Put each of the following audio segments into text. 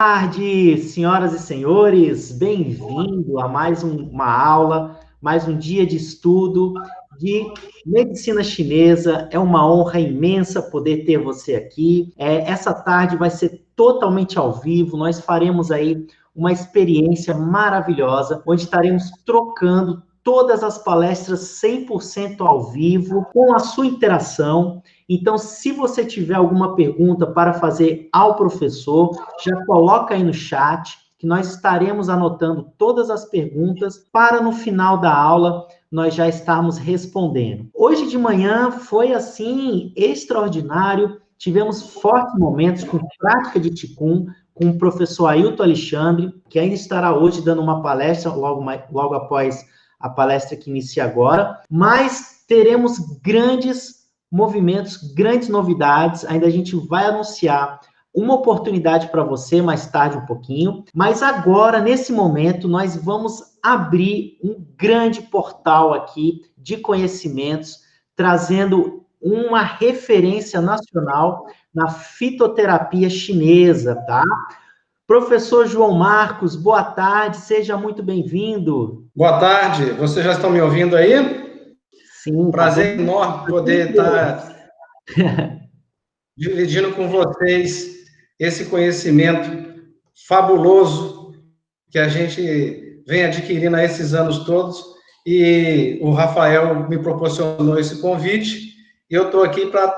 Boa tarde, senhoras e senhores, bem-vindo a mais uma aula, mais um dia de estudo de medicina chinesa. É uma honra imensa poder ter você aqui. Essa tarde vai ser totalmente ao vivo, nós faremos aí uma experiência maravilhosa, onde estaremos trocando todas as palestras 100% ao vivo, com a sua interação. Então, se você tiver alguma pergunta para fazer ao professor, já coloca aí no chat, que nós estaremos anotando todas as perguntas para no final da aula nós já estarmos respondendo. Hoje de manhã foi assim extraordinário, tivemos fortes momentos com prática de Qigong, com o professor Ailton Alexandre, que ainda estará hoje dando uma palestra logo após a palestra que inicia agora, mas teremos grandes movimentos, grandes novidades, ainda a gente vai anunciar uma oportunidade para você mais tarde um pouquinho, mas agora, nesse momento, nós vamos abrir um grande portal aqui de conhecimentos, trazendo uma referência nacional na fitoterapia chinesa, tá? Professor João Marcos, boa tarde, seja muito bem-vindo. Boa tarde, vocês já estão me ouvindo aí? Sim. Prazer enorme poder estar dividindo com vocês esse conhecimento fabuloso que a gente vem adquirindo há esses anos todos, e o Rafael me proporcionou esse convite, e eu estou aqui para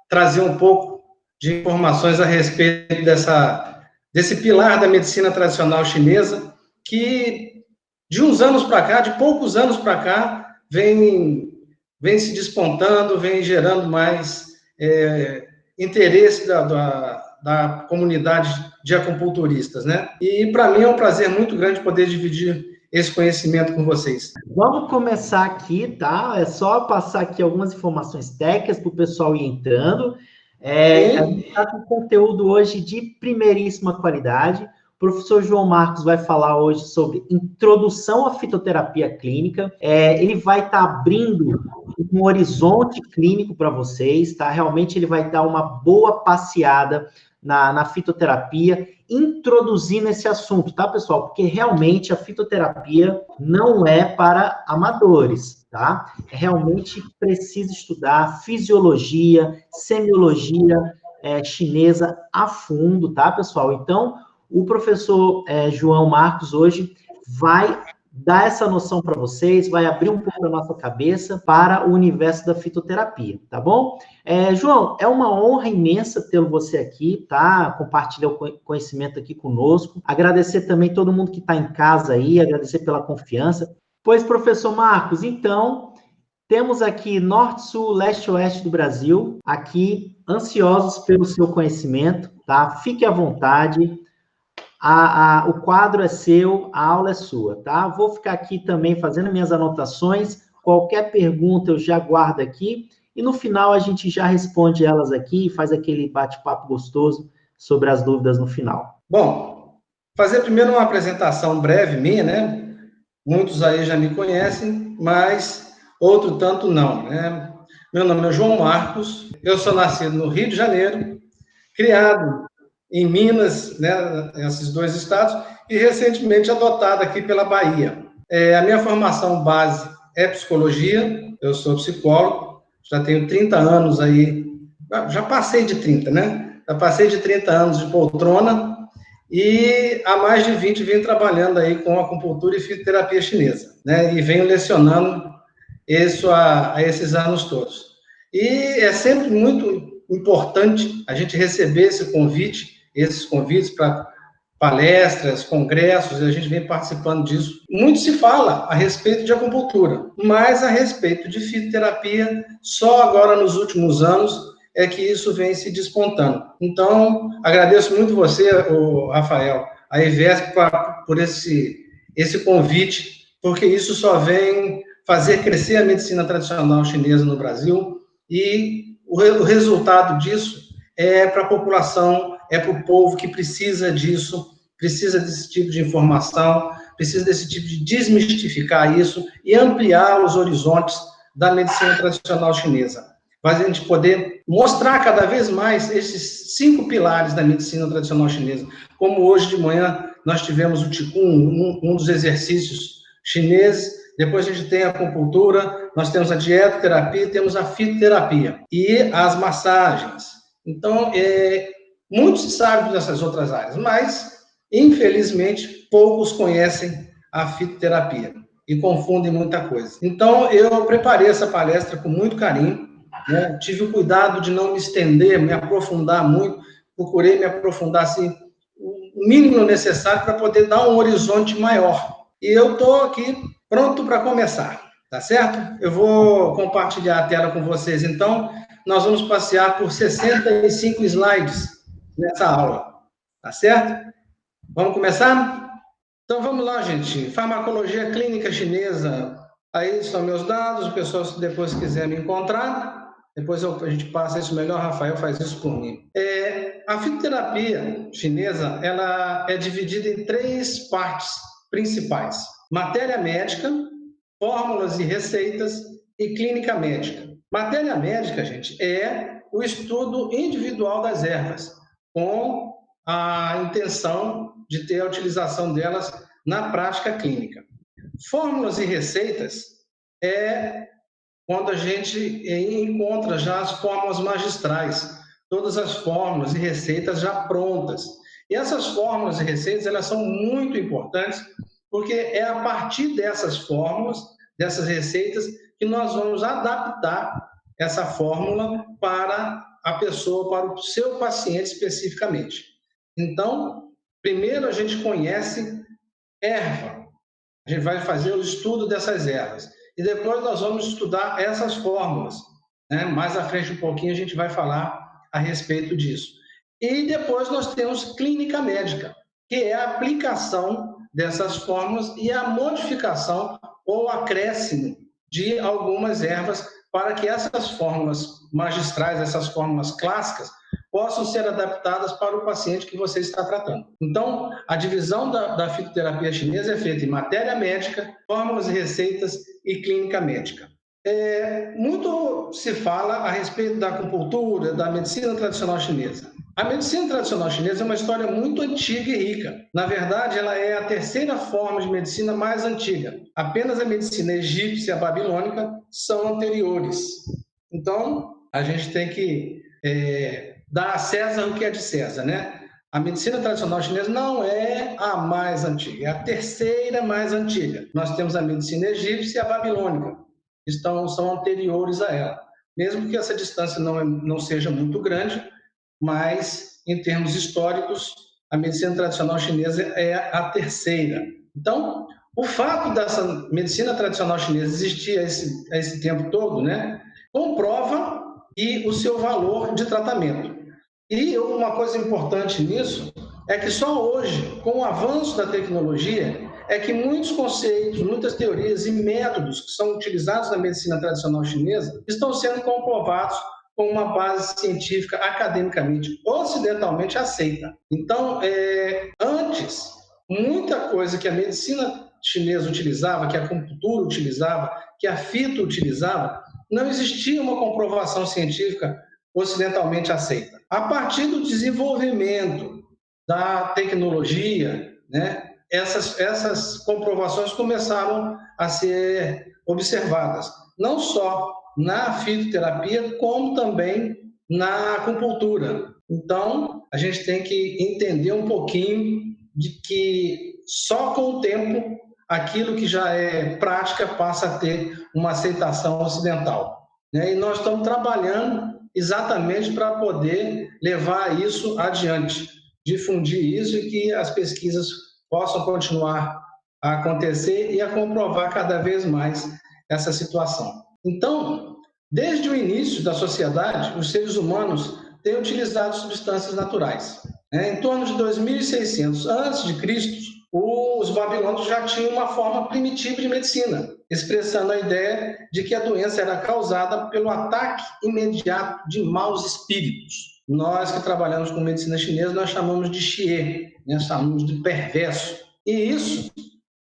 trazer um pouco de informações a respeito desse pilar da medicina tradicional chinesa, que de uns anos para cá, de poucos anos para cá, vem se despontando, vem gerando mais interesse da comunidade de acupunturistas, né? E para mim é um prazer muito grande poder dividir esse conhecimento com vocês. Vamos começar aqui, tá? É só passar aqui algumas informações técnicas para o pessoal ir entrando. A gente está com conteúdo hoje de primeiríssima qualidade. O professor João Marcos vai falar hoje sobre introdução à fitoterapia clínica. Ele vai estar abrindo um horizonte clínico para vocês, tá? Realmente ele vai dar uma boa passeada na fitoterapia, introduzindo esse assunto, tá, pessoal? Porque realmente a fitoterapia não é para amadores, tá? Realmente precisa estudar fisiologia, semiologia chinesa a fundo, tá, pessoal? Então, o professor João Marcos hoje vai dar essa noção para vocês, vai abrir um pouco a nossa cabeça para o universo da fitoterapia, tá bom? João, é uma honra imensa ter você aqui, tá? Compartilhar o conhecimento aqui conosco. Agradecer também todo mundo que está em casa aí, agradecer pela confiança. Pois, professor Marcos, então, temos aqui norte, sul, leste, oeste do Brasil, aqui ansiosos pelo seu conhecimento, tá? Fique à vontade. O quadro é seu, a aula é sua, tá? Vou ficar aqui também fazendo minhas anotações. Qualquer pergunta eu já guardo aqui. E no final a gente já responde elas aqui e faz aquele bate-papo gostoso sobre as dúvidas no final. Bom, fazer primeiro uma apresentação breve minha, né? Muitos aí já me conhecem, mas outro tanto não, né? Meu nome é João Marcos, eu sou nascido no Rio de Janeiro, criado em Minas, né, esses dois estados, e recentemente adotado aqui pela Bahia. A minha formação base é psicologia, eu sou psicólogo, já tenho 30 anos aí, já passei de 30, né? Já passei de 30 anos de poltrona, e há mais de 20 venho trabalhando aí com acupuntura e fitoterapia chinesa, né? E venho lecionando isso há esses anos todos. E é sempre muito importante a gente receber esses convites para palestras, congressos, e a gente vem participando disso. Muito se fala a respeito de acupuntura, mas a respeito de fitoterapia, só agora nos últimos anos é que isso vem se despontando. Então, agradeço muito você, Rafael, a IVESP, por esse convite, porque isso só vem fazer crescer a medicina tradicional chinesa no Brasil, e o resultado disso é para a população, é para o povo que precisa disso, precisa desse tipo de informação, precisa desse tipo de desmistificar isso e ampliar os horizontes da medicina tradicional chinesa. para a gente poder mostrar cada vez mais esses 5 pilares da medicina tradicional chinesa. Como hoje de manhã nós tivemos o Qigong, um dos exercícios chineses, depois a gente tem a acupuntura, nós temos a dietoterapia, temos a fitoterapia e as massagens. Então, muitos sabem dessas outras áreas, mas, infelizmente, poucos conhecem a fitoterapia e confundem muita coisa. Então, eu preparei essa palestra com muito carinho, né? Tive o cuidado de não me estender, me aprofundar muito, procurei me aprofundar assim, o mínimo necessário para poder dar um horizonte maior. E eu estou aqui pronto para começar, tá certo? Eu vou compartilhar a tela com vocês, então. Nós vamos passear por 65 slides nessa aula, tá certo? Vamos começar? Então, vamos lá, gente. Farmacologia clínica chinesa. Aí estão meus dados, o pessoal, se depois quiser me encontrar, depois a gente passa isso melhor, Rafael faz isso por mim. A fitoterapia chinesa, ela é dividida em 3 partes principais: matéria médica, fórmulas e receitas e clínica médica. Matéria médica, gente, é o estudo individual das ervas, com a intenção de ter a utilização delas na prática clínica. Fórmulas e receitas é quando a gente encontra já as fórmulas magistrais, todas as fórmulas e receitas já prontas. E essas fórmulas e receitas, elas são muito importantes, porque é a partir dessas fórmulas, dessas receitas, que nós vamos adaptar essa fórmula para a pessoa, para o seu paciente especificamente. Então, primeiro a gente conhece erva. A gente vai fazer o estudo dessas ervas. E depois nós vamos estudar essas fórmulas, né? Mais à frente um pouquinho a gente vai falar a respeito disso. E depois nós temos clínica médica, que é a aplicação dessas fórmulas e a modificação ou acréscimo de algumas ervas para que essas fórmulas magistrais, essas fórmulas clássicas, possam ser adaptadas para o paciente que você está tratando. Então, a divisão da fitoterapia chinesa é feita em matéria médica, fórmulas e receitas e clínica médica. Muito se fala a respeito da acupuntura, da medicina tradicional chinesa. A medicina tradicional chinesa é uma história muito antiga e rica. Na verdade, ela é a 3ª forma de medicina mais antiga. Apenas a medicina egípcia e a babilônica são anteriores. Então, a gente tem que dar a César o que é de César, né? A medicina tradicional chinesa não é a mais antiga, é a 3ª mais antiga. Nós temos a medicina egípcia e a babilônica, que são anteriores a ela. Mesmo que essa distância não seja muito grande, mas, em termos históricos, a medicina tradicional chinesa é a 3ª. Então, o fato dessa medicina tradicional chinesa existir a esse tempo todo, né, comprova o seu valor de tratamento. E uma coisa importante nisso é que só hoje, com o avanço da tecnologia, é que muitos conceitos, muitas teorias e métodos que são utilizados na medicina tradicional chinesa estão sendo comprovados com uma base científica academicamente, ocidentalmente aceita. Então, antes, muita coisa que a medicina chinesa utilizava, que a acupuntura utilizava, que a fito utilizava, não existia uma comprovação científica ocidentalmente aceita. A partir do desenvolvimento da tecnologia, né, essas comprovações começaram a ser observadas, não só na fitoterapia, como também na acupuntura. Então, a gente tem que entender um pouquinho de que só com o tempo aquilo que já é prática passa a ter uma aceitação ocidental, né? E nós estamos trabalhando exatamente para poder levar isso adiante, difundir isso e que as pesquisas possam continuar a acontecer e a comprovar cada vez mais essa situação. Então, desde o início da sociedade, os seres humanos têm utilizado substâncias naturais. Em torno de 2600 a.C., os babilônios já tinham uma forma primitiva de medicina, expressando a ideia de que a doença era causada pelo ataque imediato de maus espíritos. Nós que trabalhamos com medicina chinesa, nós chamamos de xie, nós chamamos de perverso. E isso,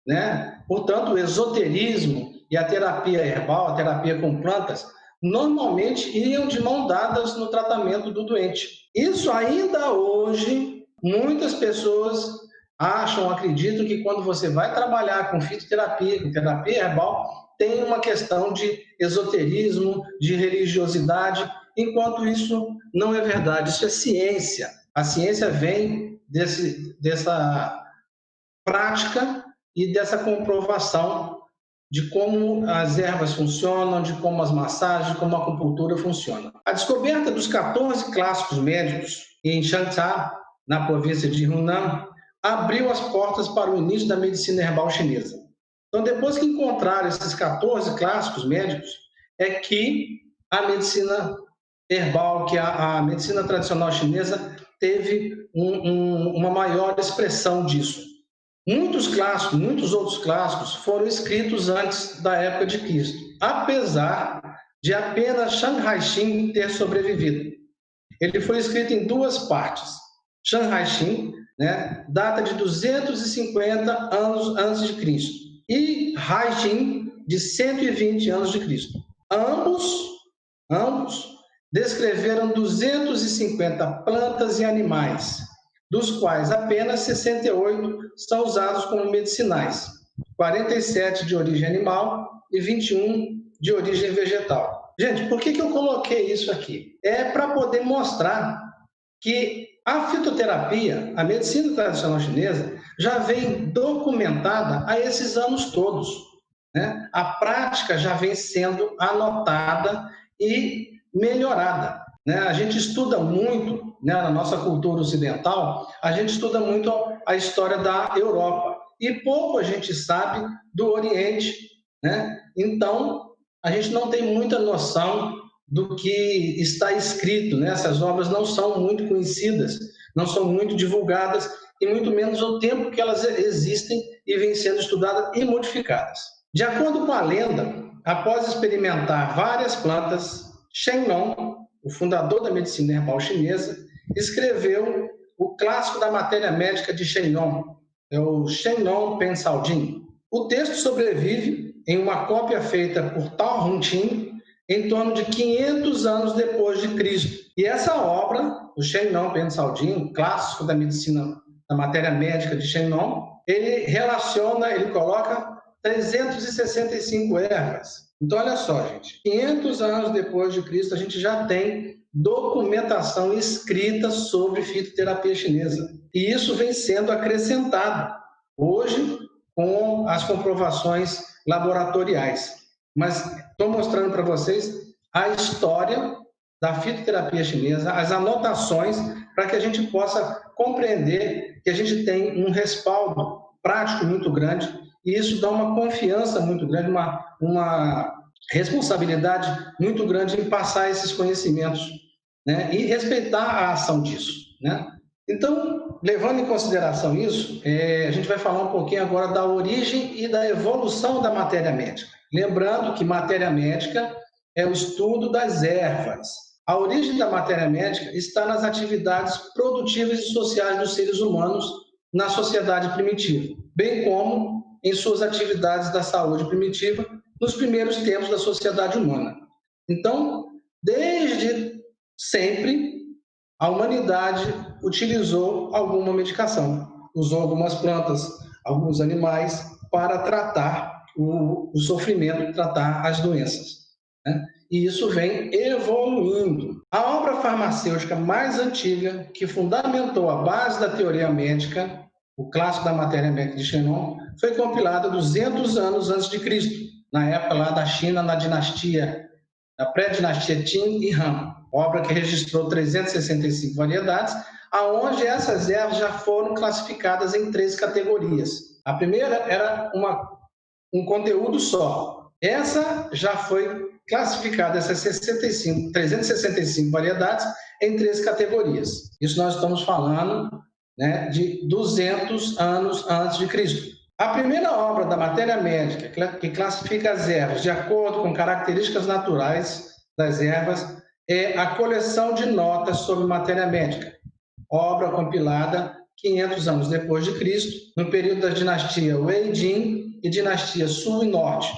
né, portanto, o esoterismo e a terapia herbal, a terapia com plantas, normalmente iam de mão dadas no tratamento do doente. Isso ainda hoje, muitas pessoas acham, acreditam que quando você vai trabalhar com fitoterapia, com terapia herbal, tem uma questão de esoterismo, de religiosidade, enquanto isso não é verdade, isso é ciência. A ciência vem dessa prática e dessa comprovação de como as ervas funcionam, de como as massagens, de como a acupuntura funciona. A descoberta dos 14 clássicos médicos em Shanxia, na província de Hunan, abriu as portas para o início da medicina herbal chinesa. Então, depois que encontraram esses 14 clássicos médicos, é que a medicina herbal, que a medicina tradicional chinesa, teve uma maior expressão disso. Muitos clássicos, muitos outros clássicos foram escritos antes da época de Cristo, apesar de apenas Shanghai Xin ter sobrevivido. Ele foi escrito em duas partes. Shanghai Xin, data de 250 anos antes de Cristo, e Hai Xin, de 120 anos de Cristo. Ambos descreveram 250 plantas e animais, dos quais apenas 68 são usados como medicinais, 47 de origem animal e 21 de origem vegetal. Gente, por que eu coloquei isso aqui? É para poder mostrar que a fitoterapia, a medicina tradicional chinesa, já vem documentada há esses anos todos. A prática já vem sendo anotada e melhorada. A gente estuda muito, na nossa cultura ocidental, a gente estuda muito a história da Europa e pouco a gente sabe do Oriente. Então, a gente não tem muita noção do que está escrito. Essas obras não são muito conhecidas, não são muito divulgadas e muito menos o tempo que elas existem e vêm sendo estudadas e modificadas. De acordo com a lenda, após experimentar várias plantas, Shen Nong, o fundador da medicina herbal chinesa, escreveu o clássico da matéria médica de Shen Nong, é o Shen Nong Pensal Jin. O texto sobrevive em uma cópia feita por Tao Hung-Tin em torno de 500 anos depois de Cristo. E essa obra, o Shen Nong Pensal Jin, o clássico da medicina, da matéria médica de Shen Nong, ele coloca 365 ervas. Então, olha só, gente, 500 anos depois de Cristo, a gente já tem documentação escrita sobre fitoterapia chinesa. E isso vem sendo acrescentado hoje com as comprovações laboratoriais. Mas estou mostrando para vocês a história da fitoterapia chinesa, as anotações, para que a gente possa compreender que a gente tem um respaldo prático muito grande. E isso dá uma confiança muito grande, uma responsabilidade muito grande em passar esses conhecimentos, e respeitar a ação disso. Então, levando em consideração isso, a gente vai falar um pouquinho agora da origem e da evolução da matéria médica. Lembrando que matéria médica é o estudo das ervas. A origem da matéria médica está nas atividades produtivas e sociais dos seres humanos na sociedade primitiva, bem como em suas atividades da saúde primitiva nos primeiros tempos da sociedade humana. Então, desde sempre, a humanidade utilizou alguma medicação, usou algumas plantas, alguns animais para tratar o sofrimento, tratar as doenças. E isso vem evoluindo. A obra farmacêutica mais antiga que fundamentou a base da teoria médica, o clássico da matéria médica de Shen Nong, foi compilada 200 anos antes de Cristo, na época lá da China, na pré-dinastia Qin e Han, obra que registrou 365 variedades, aonde essas ervas já foram classificadas em 3 categorias. A primeira era um conteúdo só. Essa já foi classificada, essas 365 variedades, em 3 categorias. Isso nós estamos falando de 200 anos antes de Cristo. A primeira obra da matéria médica que classifica as ervas de acordo com características naturais das ervas é a coleção de notas sobre matéria médica, obra compilada 500 anos depois de Cristo, no período da dinastia Wei Jin e dinastia Sul e Norte.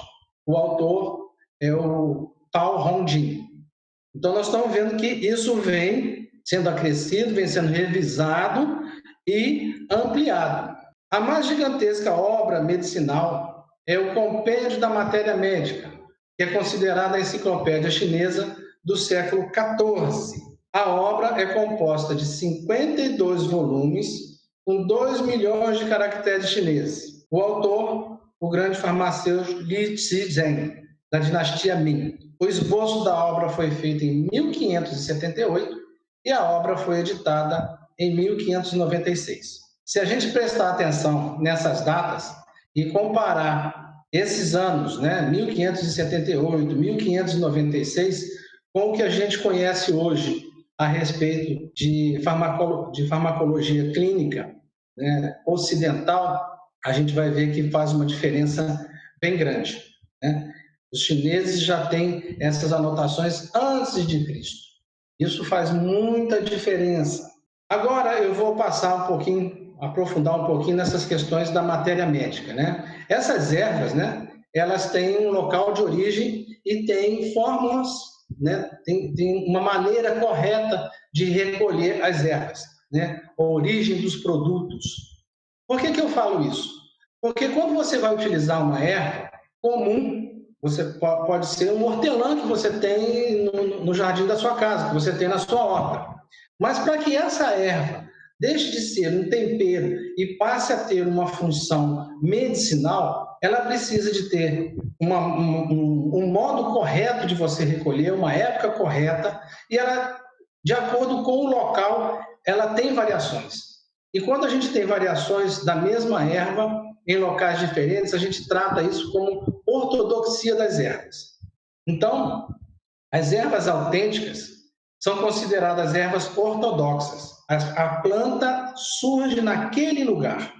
O autor é o Tao Hong Jin. Então, nós estamos vendo que isso vem sendo acrescido, vem sendo revisado e ampliado. A mais gigantesca obra medicinal é o Compêndio da Matéria Médica, que é considerada a enciclopédia chinesa do século XIV. A obra é composta de 52 volumes, com 2 milhões de caracteres chineses. O autor, o grande farmacêutico Li Zizhen, da dinastia Ming. O esboço da obra foi feito em 1578 e a obra foi editada em 1596. Se a gente prestar atenção nessas datas e comparar esses anos, 1578, 1596, com o que a gente conhece hoje a respeito de farmacologia clínica, ocidental, a gente vai ver que faz uma diferença bem grande. Os chineses já têm essas anotações antes de Cristo. Isso faz muita diferença. Agora eu vou aprofundar um pouquinho nessas questões da matéria médica, Essas ervas, elas têm um local de origem e têm fórmulas, tem uma maneira correta de recolher as ervas, a origem dos produtos. Por que eu falo isso? Porque quando você vai utilizar uma erva comum, você pode ser um hortelã que você tem no jardim da sua casa, que você tem na sua horta. Mas para que essa erva deixe de ser um tempero e passe a ter uma função medicinal, ela precisa de ter um modo correto de você recolher, uma época correta, e ela, de acordo com o local, ela tem variações. E quando a gente tem variações da mesma erva em locais diferentes, a gente trata isso como ortodoxia das ervas. Então, as ervas autênticas são consideradas ervas ortodoxas. A planta surge naquele lugar.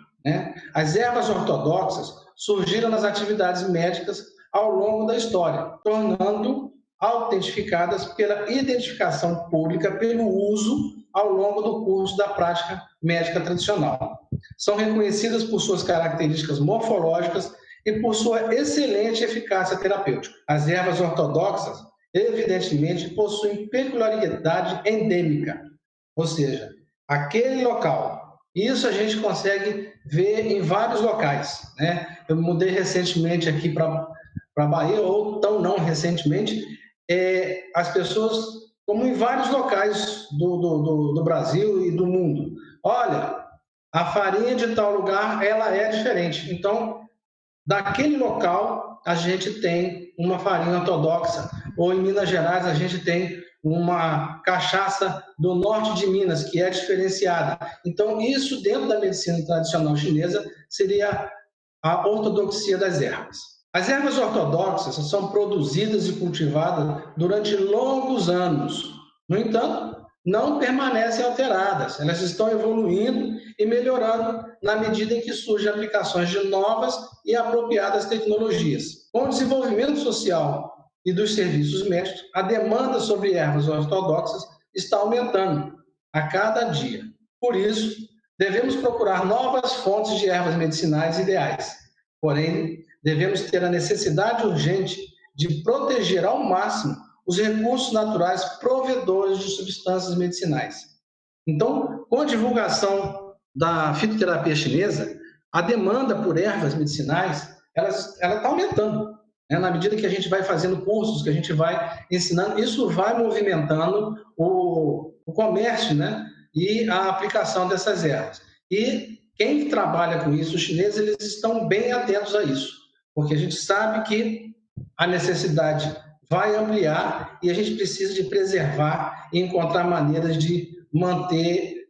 As ervas ortodoxas surgiram nas atividades médicas ao longo da história, tornando autentificadas pela identificação pública, pelo uso ao longo do curso da prática médica tradicional. São reconhecidas por suas características morfológicas e por sua excelente eficácia terapêutica. As ervas ortodoxas, evidentemente, possuem peculiaridade endêmica, ou seja, aquele local. Isso a gente consegue ver em vários locais. Eu mudei recentemente aqui para a Bahia, ou tão não recentemente, as pessoas, como em vários locais do Brasil e do mundo, olha, a farinha de tal lugar, ela é diferente. Então, daquele local, a gente tem uma farinha ortodoxa, ou em Minas Gerais, a gente tem uma cachaça do norte de Minas, que é diferenciada. Então, isso dentro da medicina tradicional chinesa seria a ortodoxia das ervas. As ervas ortodoxas são produzidas e cultivadas durante longos anos. No entanto, não permanecem alteradas. Elas estão evoluindo e melhorando na medida em que surgem aplicações de novas e apropriadas tecnologias. Com o desenvolvimento social e dos serviços médicos, a demanda sobre ervas ortodoxas está aumentando a cada dia. Por isso, devemos procurar novas fontes de ervas medicinais ideais. Porém, devemos ter a necessidade urgente de proteger ao máximo os recursos naturais provedores de substâncias medicinais. Então, com a divulgação da fitoterapia chinesa, a demanda por ervas medicinais ela está aumentando. Na medida que a gente vai fazendo cursos, que a gente vai ensinando, isso vai movimentando o comércio, e a aplicação dessas ervas. E quem trabalha com isso, os chineses, eles estão bem atentos a isso, porque a gente sabe que a necessidade vai ampliar e a gente precisa de preservar e encontrar maneiras de manter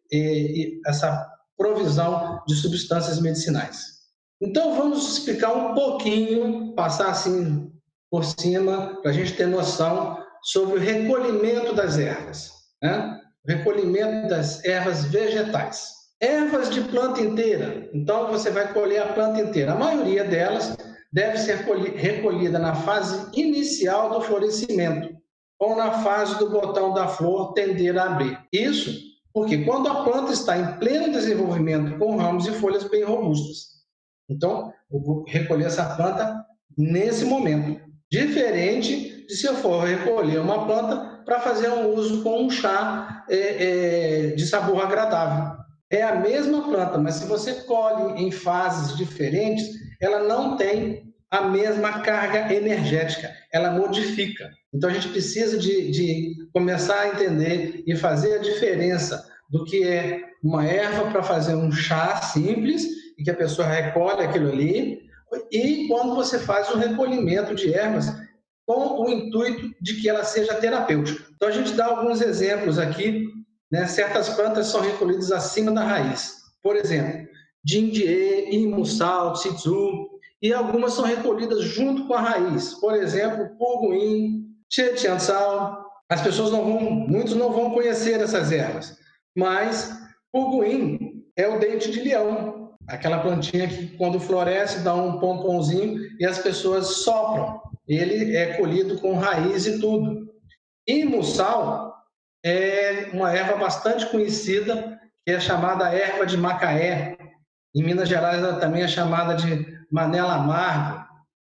essa provisão de substâncias medicinais. Então, vamos explicar um pouquinho, passar assim por cima, para a gente ter noção sobre o recolhimento das ervas, o recolhimento das ervas vegetais. Ervas de planta inteira, então você vai colher a planta inteira. A maioria delas deve ser recolhida na fase inicial do florescimento ou na fase do botão da flor tender a abrir. Isso porque quando a planta está em pleno desenvolvimento com ramos e folhas bem robustas. Então, eu vou recolher essa planta nesse momento. Diferente de se eu for recolher uma planta para fazer um uso com um chá de sabor agradável. É a mesma planta, mas se você colhe em fases diferentes, ela não tem a mesma carga energética, ela modifica. Então a gente precisa de começar a entender e fazer a diferença do que é uma erva para fazer um chá simples, e que a pessoa recolhe aquilo ali, e quando você faz o recolhimento de ervas com o intuito de que ela seja terapêutica. Então a gente dá alguns exemplos aqui, né? Certas plantas são recolhidas acima da raiz. Por exemplo, Jindie, Imussal, Tsitsu, e algumas são recolhidas junto com a raiz. Por exemplo, Puguin, Chetiansal. As pessoas muitos não vão conhecer essas ervas, mas Puguin é o dente de leão, aquela plantinha que quando floresce dá um pomponzinho e as pessoas sopram. Ele é colhido com raiz e tudo. Imussal é uma erva bastante conhecida, que é chamada erva de Macaé. Em Minas Gerais ela também é chamada de Manela Amargo.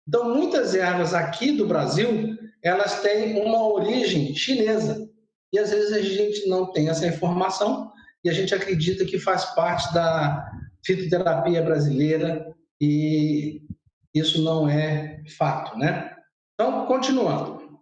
Então, muitas ervas aqui do Brasil, elas têm uma origem chinesa. E às vezes a gente não tem essa informação e a gente acredita que faz parte da fitoterapia brasileira e isso não é fato, né? Então, continuando.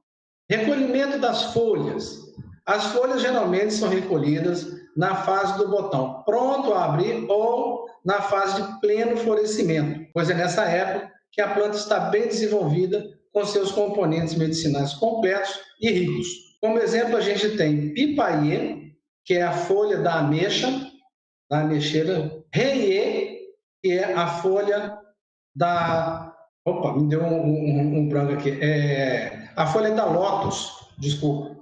Recolhimento das folhas. As folhas geralmente são recolhidas na fase do botão pronto a abrir ou na fase de pleno florescimento, pois é nessa época que a planta está bem desenvolvida com seus componentes medicinais completos e ricos. Como exemplo, a gente tem pipaie, que é a folha da ameixa, da ameixeira, reiê, que é a folha da... Opa, me deu um branco aqui. A folha da lótus, desculpa.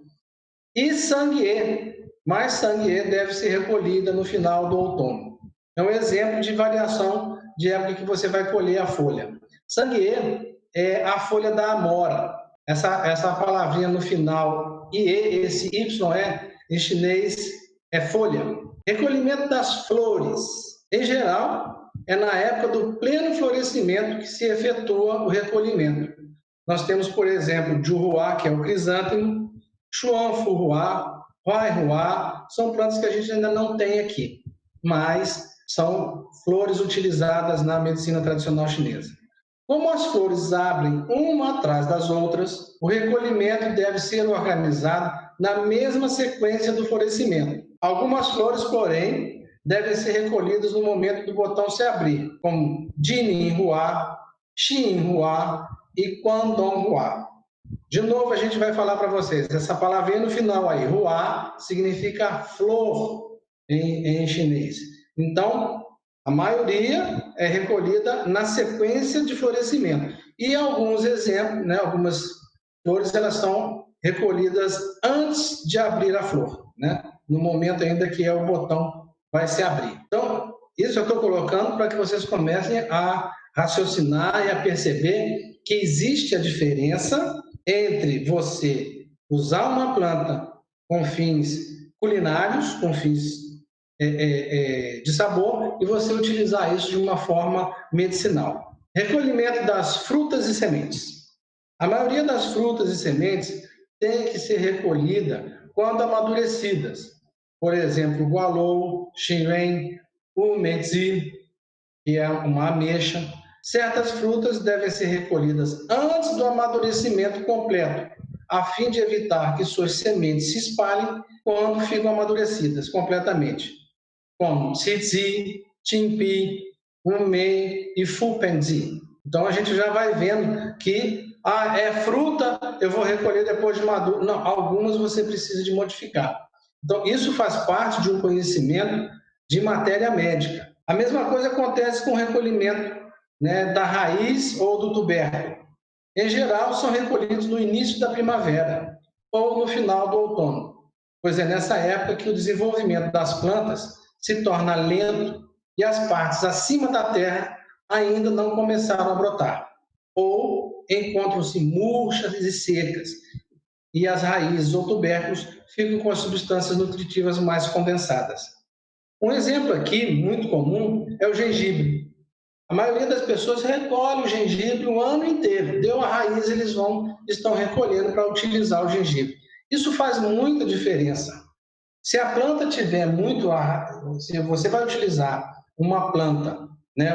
E sanguiê, mas sanguiê deve ser recolhida no final do outono. É um exemplo de variação de época que você vai colher a folha. Sanguiê é a folha da amora. Essa palavrinha no final, ie, esse YE, em chinês, é folha. Recolhimento das flores. Em geral, é na época do pleno florescimento que se efetua o recolhimento. Nós temos, por exemplo, Juruá, que é o crisântemo, Xuanfurruá, Huairuá, são plantas que a gente ainda não tem aqui, mas são flores utilizadas na medicina tradicional chinesa. Como as flores abrem uma atrás das outras, o recolhimento deve ser organizado na mesma sequência do florescimento. Algumas flores, porém, devem ser recolhidas no momento do botão se abrir, como Jininhua, Xinhua e Guangdonghua. De novo, a gente vai falar para vocês, essa palavrinha no final aí, Hua, significa flor em chinês. Então, a maioria é recolhida na sequência de florescimento. E alguns exemplos, né, algumas flores, elas são recolhidas antes de abrir a flor, né, no momento ainda que o botão vai se abrir. Então, isso eu estou colocando para que vocês comecem a raciocinar e a perceber que existe a diferença entre você usar uma planta com fins culinários, com fins de sabor, e você utilizar isso de uma forma medicinal. Recolhimento das frutas e sementes. A maioria das frutas e sementes tem que ser recolhida quando amadurecidas. Por exemplo, gualou, xinren, umezi, que é uma ameixa. Certas frutas devem ser recolhidas antes do amadurecimento completo, a fim de evitar que suas sementes se espalhem quando ficam amadurecidas completamente, como Tsitsi, Timpi, Umei e Fupenzi. Então a gente já vai vendo que é fruta, eu vou recolher depois de maduro. Não, algumas você precisa de modificar. Então isso faz parte de um conhecimento de matéria médica. A mesma coisa acontece com o recolhimento, né, da raiz ou do tubérculo. Em geral, são recolhidos no início da primavera ou no final do outono, pois é nessa época que o desenvolvimento das plantas se torna lento e as partes acima da terra ainda não começaram a brotar, ou encontram-se murchas e secas, e as raízes ou tubérculos ficam com as substâncias nutritivas mais condensadas. Um exemplo aqui, muito comum, é o gengibre. A maioria das pessoas recolhe o gengibre o ano inteiro. Deu a raiz, eles estão recolhendo para utilizar o gengibre. Isso faz muita diferença. Se a planta tiver muito, se você vai utilizar uma planta, né,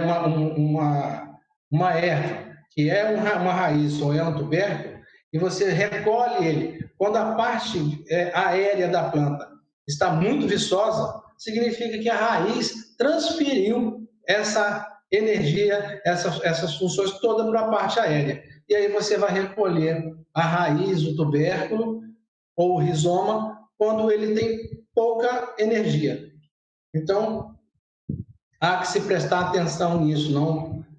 uma erva, que é uma raiz ou é um tubérculo, e você recolhe ele, quando a parte aérea da planta está muito viçosa, significa que a raiz transferiu essa energia, essas funções todas para a parte aérea. E aí você vai recolher a raiz, o tubérculo ou o rizoma, quando ele tem pouca energia. Então, há que se prestar atenção nisso,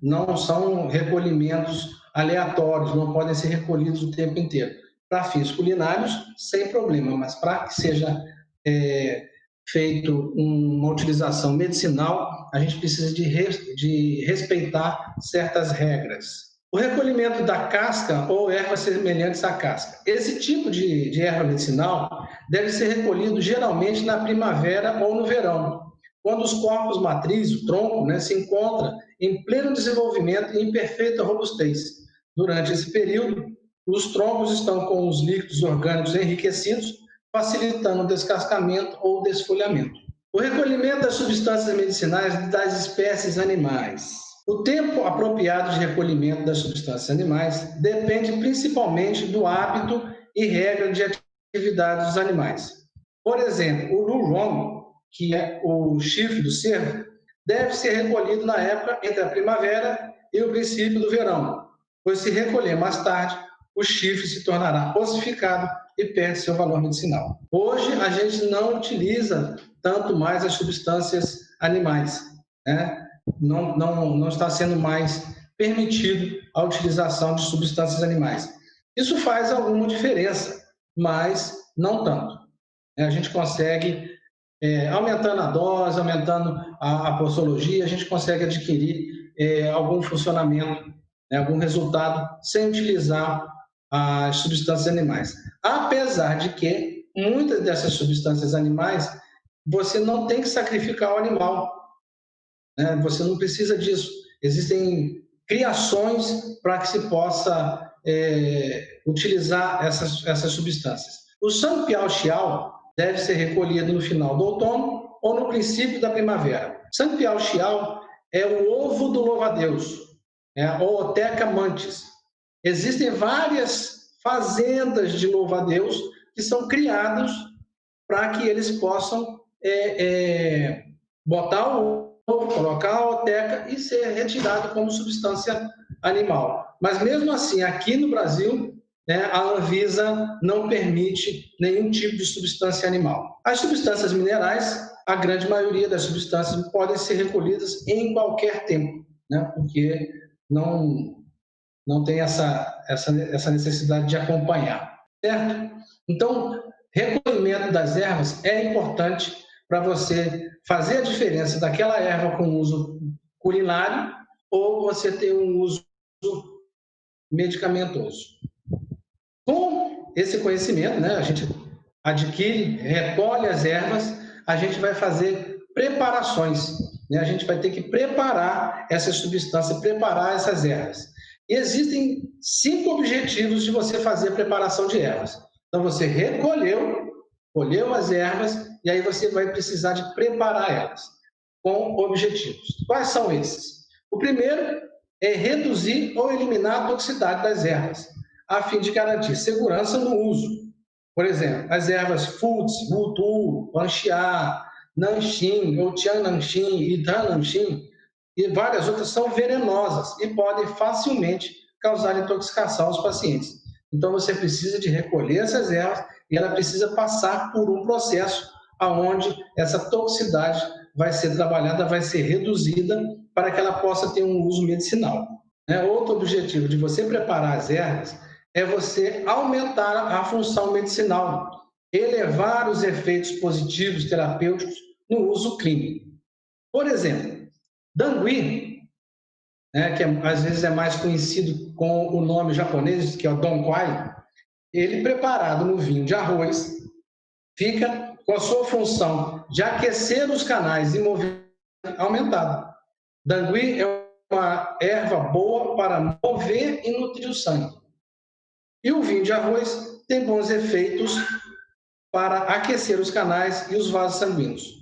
não são recolhimentos aleatórios, não podem ser recolhidos o tempo inteiro. Para fins culinários, sem problema, mas para que seja feito uma utilização medicinal, a gente precisa de respeitar certas regras. O recolhimento da casca ou ervas semelhantes à casca. Esse tipo de erva medicinal deve ser recolhido geralmente na primavera ou no verão, quando os corpos matriz, o tronco, né, se encontra em pleno desenvolvimento e em perfeita robustez. Durante esse período, os troncos estão com os líquidos orgânicos enriquecidos, facilitando o descascamento ou desfolhamento. O recolhimento das substâncias medicinais das espécies animais. O tempo apropriado de recolhimento das substâncias animais depende principalmente do hábito e regra de atividade dos animais. Por exemplo, o lulong, que é o chifre do cervo, deve ser recolhido na época entre a primavera e o princípio do verão, pois se recolher mais tarde, o chifre se tornará ossificado e perde seu valor medicinal. Hoje, a gente não utiliza tanto mais as substâncias animais, né? Não está sendo mais permitido a utilização de substâncias animais. Isso faz alguma diferença, mas não tanto. A gente consegue, aumentando a dose, aumentando a posologia, a gente consegue adquirir algum funcionamento, algum resultado, sem utilizar as substâncias animais. Apesar de que muitas dessas substâncias animais, você não tem que sacrificar o animal. Você não precisa disso. Existem criações para que se possa utilizar essas substâncias. O Sanpiao Xiao deve ser recolhido no final do outono ou no princípio da primavera. Sanpiao Xiao é o ovo do louva-a-Deus, a Ootheca mantis. Existem várias fazendas de louva-a-Deus que são criados para que eles possam botar o colocar a ootheca e ser retirado como substância animal. Mas mesmo assim, aqui no Brasil, a Anvisa não permite nenhum tipo de substância animal. As substâncias minerais, a grande maioria das substâncias podem ser recolhidas em qualquer tempo, porque não tem essa necessidade de acompanhar, certo? Então, recolhimento das ervas é importante para você fazer a diferença daquela erva com uso culinário ou você ter um uso medicamentoso. Com esse conhecimento, a gente adquire, recolhe as ervas, a gente vai fazer preparações, a gente vai ter que preparar essas substâncias, preparar essas ervas. E existem 5 objetivos de você fazer a preparação de ervas. Então, você colheu as ervas, e aí você vai precisar de preparar elas com objetivos. Quais são esses? O primeiro é reduzir ou eliminar a toxicidade das ervas, a fim de garantir segurança no uso. Por exemplo, as ervas Fuzi, Wutu, Wanxia, Nanxin, ou Tiannanxin e Dananxin, e várias outras são venenosas e podem facilmente causar intoxicação aos pacientes. Então, você precisa de recolher essas ervas e ela precisa passar por um processo onde essa toxicidade vai ser trabalhada, vai ser reduzida para que ela possa ter um uso medicinal. Outro objetivo de você preparar as ervas é você aumentar a função medicinal, elevar os efeitos positivos terapêuticos no uso clínico. Por exemplo, dangui, que às vezes é mais conhecido com o nome japonês, que é o donquai, ele preparado no vinho de arroz, fica com a sua função de aquecer os canais e movimento aumentado. Dangui é uma erva boa para mover e nutrir o sangue. E o vinho de arroz tem bons efeitos para aquecer os canais e os vasos sanguíneos,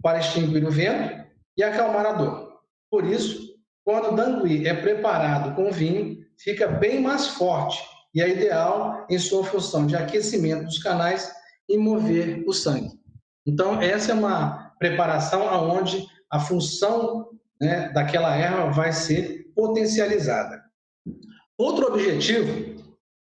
para extinguir o vento e acalmar a dor. Por isso, quando o dangui é preparado com vinho, fica bem mais forte e é ideal em sua função de aquecimento dos canais e mover o sangue. Então, essa é uma preparação onde a função, né, daquela erva vai ser potencializada. Outro objetivo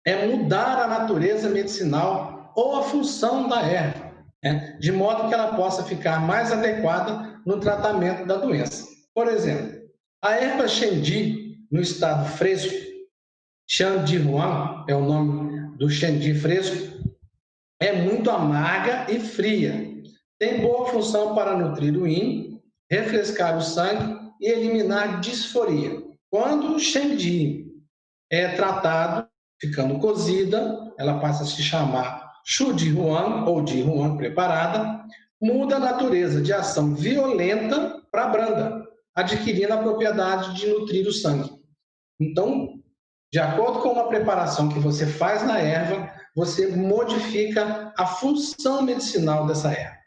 é mudar a natureza medicinal ou a função da erva, né, de modo que ela possa ficar mais adequada no tratamento da doença. Por exemplo, a erva Shendi, no estado fresco, Shandihuan é o nome do Shendi fresco, é muito amarga e fria. Tem boa função para nutrir o yin, refrescar o sangue e eliminar disforia. Quando o Shendi é tratado, ficando cozida, ela passa a se chamar Shu de Huan ou de Huan preparada, muda a natureza de ação violenta para branda, adquirindo a propriedade de nutrir o sangue. Então, de acordo com uma preparação que você faz na erva, você modifica a função medicinal dessa erva.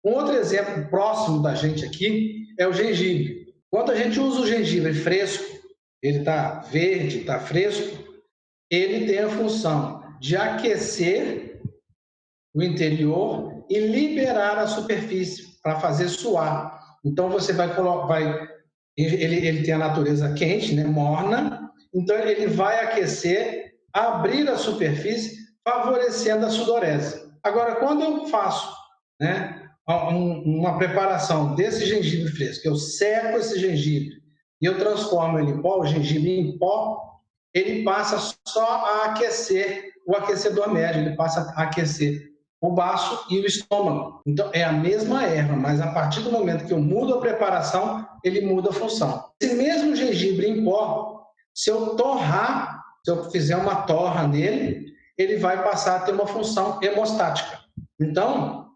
Um outro exemplo próximo da gente aqui é o gengibre. Quando a gente usa o gengibre fresco, ele está verde, está fresco, ele tem a função de aquecer o interior e liberar a superfície para fazer suar. Então você ele tem a natureza quente, né, morna, então ele vai aquecer, abrir a superfície, favorecendo a sudorese. Agora, quando eu faço, né, uma preparação desse gengibre fresco, eu seco esse gengibre e eu transformo ele em pó, o gengibre em pó, ele passa só a aquecer o aquecedor médio, ele passa a aquecer o baço e o estômago. Então, é a mesma erva, mas a partir do momento que eu mudo a preparação, ele muda a função. Esse mesmo gengibre em pó, se eu torrar, se eu fizer uma torra nele, ele vai passar a ter uma função hemostática. Então,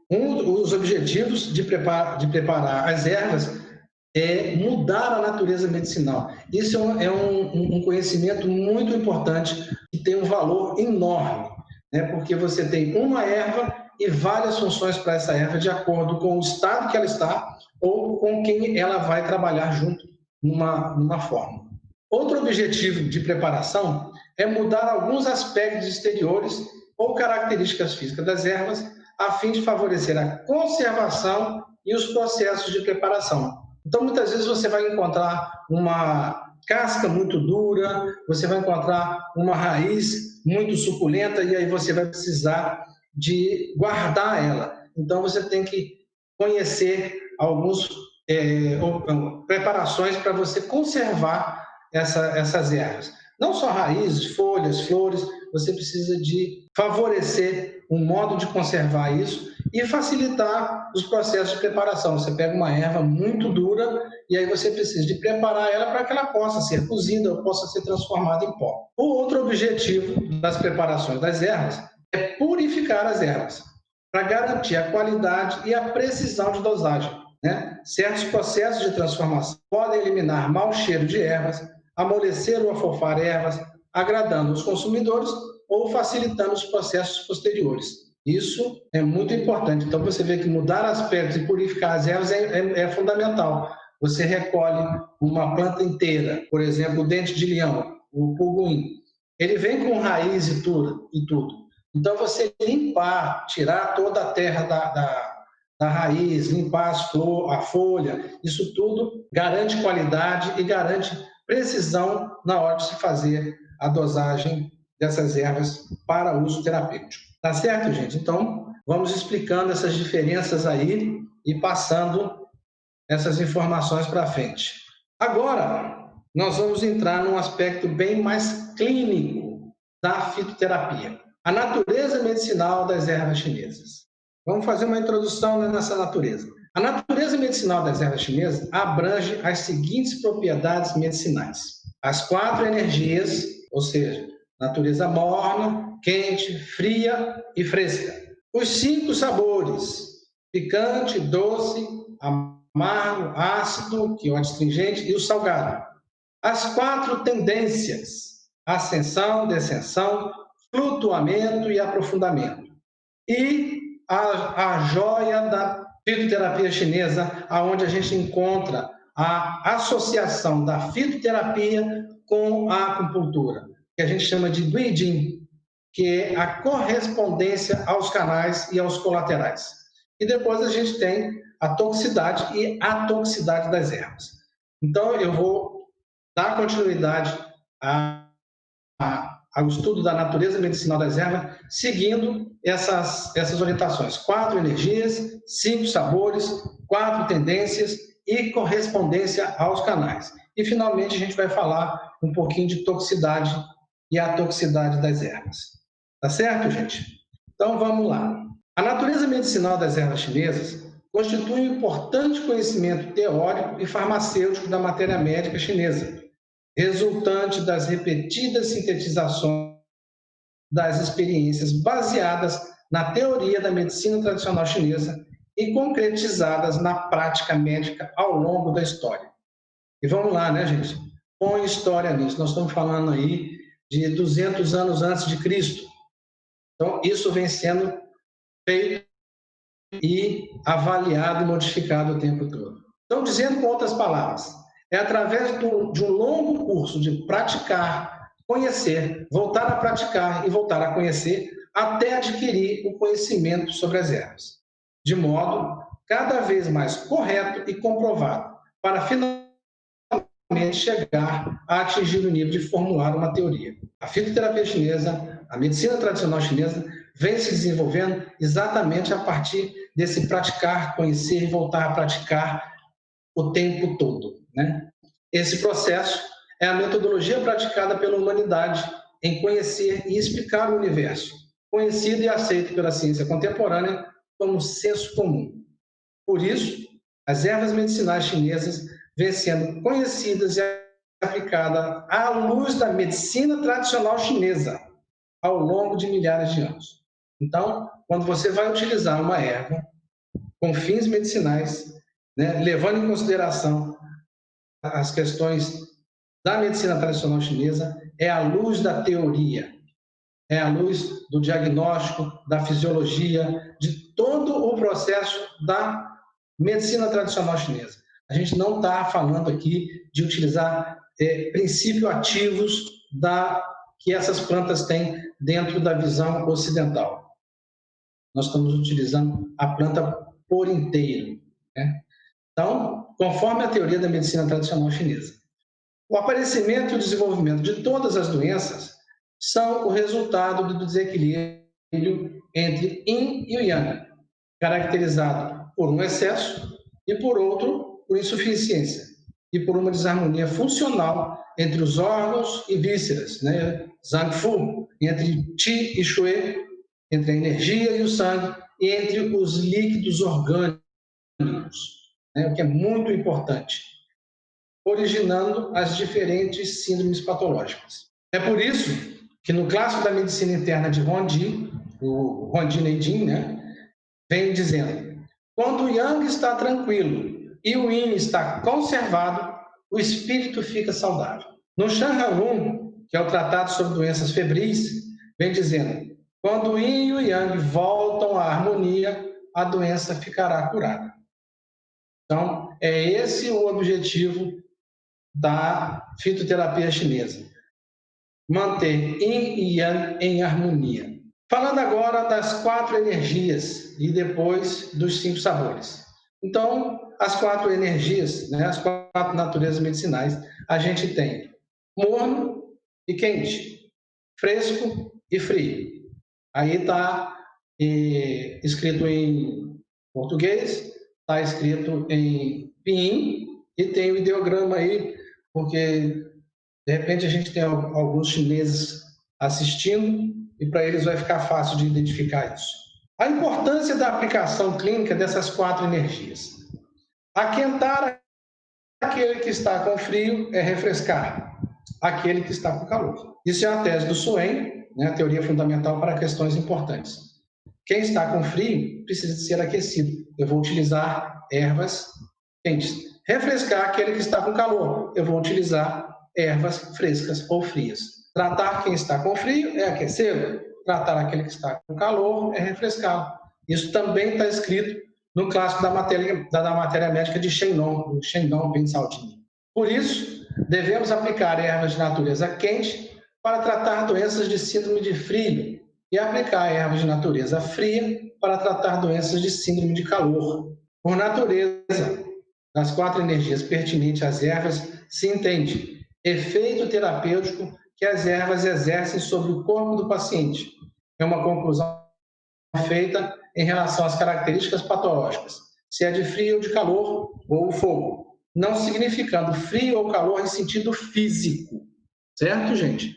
um dos objetivos de preparar as ervas é mudar a natureza medicinal. Isso é um conhecimento muito importante que tem um valor enorme, né? Porque você tem uma erva e várias funções para essa erva de acordo com o estado que ela está ou com quem ela vai trabalhar junto numa forma. Outro objetivo de preparação é mudar alguns aspectos exteriores ou características físicas das ervas a fim de favorecer a conservação e os processos de preparação. Então, muitas vezes você vai encontrar uma casca muito dura, você vai encontrar uma raiz muito suculenta e aí você vai precisar de guardar ela. Então, você tem que conhecer algumas preparações para você conservar essas ervas. Não só raízes, folhas, flores, você precisa de favorecer um modo de conservar isso e facilitar os processos de preparação. Você pega uma erva muito dura e aí você precisa de preparar ela para que ela possa ser cozida ou possa ser transformada em pó. O outro objetivo das preparações das ervas é purificar as ervas, para garantir a qualidade e a precisão de dosagem, né? Certos processos de transformação podem eliminar mau cheiro de ervas, amolecer ou afofar ervas, agradando os consumidores ou facilitando os processos posteriores. Isso é muito importante. Então, você vê que mudar aspectos e purificar as ervas é fundamental. Você recolhe uma planta inteira, por exemplo, o dente de leão, o pulguim. Ele vem com raiz e tudo. Então, você limpar, tirar toda a terra da raiz, limpar a folha, isso tudo garante qualidade e garante precisão na hora de se fazer a dosagem dessas ervas para uso terapêutico. Tá certo, gente? Então, vamos explicando essas diferenças aí e passando essas informações para frente. Agora, nós vamos entrar num aspecto bem mais clínico da fitoterapia. A natureza medicinal das ervas chinesas. Vamos fazer uma introdução nessa natureza. A natureza medicinal das ervas chinesas abrange as seguintes propriedades medicinais. As 4 energias, ou seja, natureza morna, quente, fria e fresca. Os 5 sabores, picante, doce, amargo, ácido, que é o adstringente, e o salgado. As 4 tendências: ascensão, descensão, flutuamento e aprofundamento. E a joia da fitoterapia chinesa, aonde a gente encontra a associação da fitoterapia com a acupuntura, que a gente chama de Guijin, que é a correspondência aos canais e aos colaterais. E depois a gente tem a toxicidade e a toxicidade das ervas. Então, eu vou dar continuidade ao estudo da natureza medicinal das ervas, seguindo essas orientações. 4 energias, 5 sabores, 4 tendências e correspondência aos canais. E, finalmente, a gente vai falar um pouquinho de toxicidade e a toxicidade das ervas. Tá certo, gente? Então, vamos lá. A natureza medicinal das ervas chinesas constitui um importante conhecimento teórico e farmacêutico da matéria médica chinesa, resultante das repetidas sintetizações das experiências baseadas na teoria da medicina tradicional chinesa e concretizadas na prática médica ao longo da história. E vamos lá, né, gente? Põe história nisso. Nós estamos falando aí de 200 anos antes de Cristo. Então, isso vem sendo feito e avaliado e modificado o tempo todo. Então, dizendo com outras palavras, é através de um longo curso de praticar, conhecer, voltar a praticar e voltar a conhecer, até adquirir o conhecimento sobre as ervas, de modo cada vez mais correto e comprovado, para finalmente chegar a atingir o nível de formular uma teoria. A fitoterapia chinesa, a medicina tradicional chinesa, vem se desenvolvendo exatamente a partir desse praticar, conhecer e voltar a praticar o tempo todo, né? Esse processo é a metodologia praticada pela humanidade em conhecer e explicar o universo, conhecido e aceito pela ciência contemporânea como senso comum. Por isso, as ervas medicinais chinesas vêm sendo conhecidas e aplicadas à luz da medicina tradicional chinesa ao longo de milhares de anos. Então, quando você vai utilizar uma erva com fins medicinais, né, levando em consideração as questões da medicina tradicional chinesa, é à luz da teoria, é à luz do diagnóstico, da fisiologia, de todo o processo da medicina tradicional chinesa. A gente não está falando aqui de utilizar princípios ativos que essas plantas têm dentro da visão ocidental. Nós estamos utilizando a planta por inteiro, né? Então, conforme a teoria da medicina tradicional chinesa, o aparecimento e o desenvolvimento de todas as doenças são o resultado do desequilíbrio entre Yin e o Yang, caracterizado por um excesso e, por outro, por insuficiência, e por uma desarmonia funcional entre os órgãos e vísceras, né? Zhang Fu, entre Qi e Shui, entre a energia e o sangue, e entre os líquidos orgânicos, né? O que é muito importante, originando as diferentes síndromes patológicas. É por isso que no clássico da medicina interna de Huang, o Huang Neijing, né, vem dizendo: quando o Yang está tranquilo e o Yin está conservado, o espírito fica saudável. No Shan Han, que é o tratado sobre doenças febris, vem dizendo: quando o Yin e o Yang voltam à harmonia, a doença ficará curada. Então, é esse o objetivo da fitoterapia chinesa: manter Yin e Yang em harmonia. Falando agora das 4 energias e depois dos 5 sabores. Então, as 4 energias, né, as 4 naturezas medicinais, a gente tem morno e quente, fresco e frio. Aí está escrito em português, está escrito em pinyin, e tem o ideograma aí, porque de repente a gente tem alguns chineses assistindo e para eles vai ficar fácil de identificar isso. A importância da aplicação clínica dessas 4 energias. Aquentar aquele que está com frio é refrescar aquele que está com calor. Isso é a tese do Suen, né, a teoria fundamental para questões importantes. Quem está com frio precisa de ser aquecido. Eu vou utilizar ervas quentes. Refrescar aquele que está com calor. Eu vou utilizar ervas frescas ou frias. Tratar quem está com frio é aquecê-lo. Tratar aquele que está com calor é refrescá-lo. Isso também está escrito no clássico da matéria médica de Shennon, o Shendong Ben Saldini. Por isso, devemos aplicar ervas de natureza quente para tratar doenças de síndrome de frio e aplicar ervas de natureza fria para tratar doenças de síndrome de calor. Por natureza, das 4 energias pertinentes às ervas, se entende efeito terapêutico que as ervas exercem sobre o corpo do paciente. É uma conclusão feita em relação às características patológicas, se é de frio ou de calor ou fogo, não significando frio ou calor em sentido físico, certo, gente?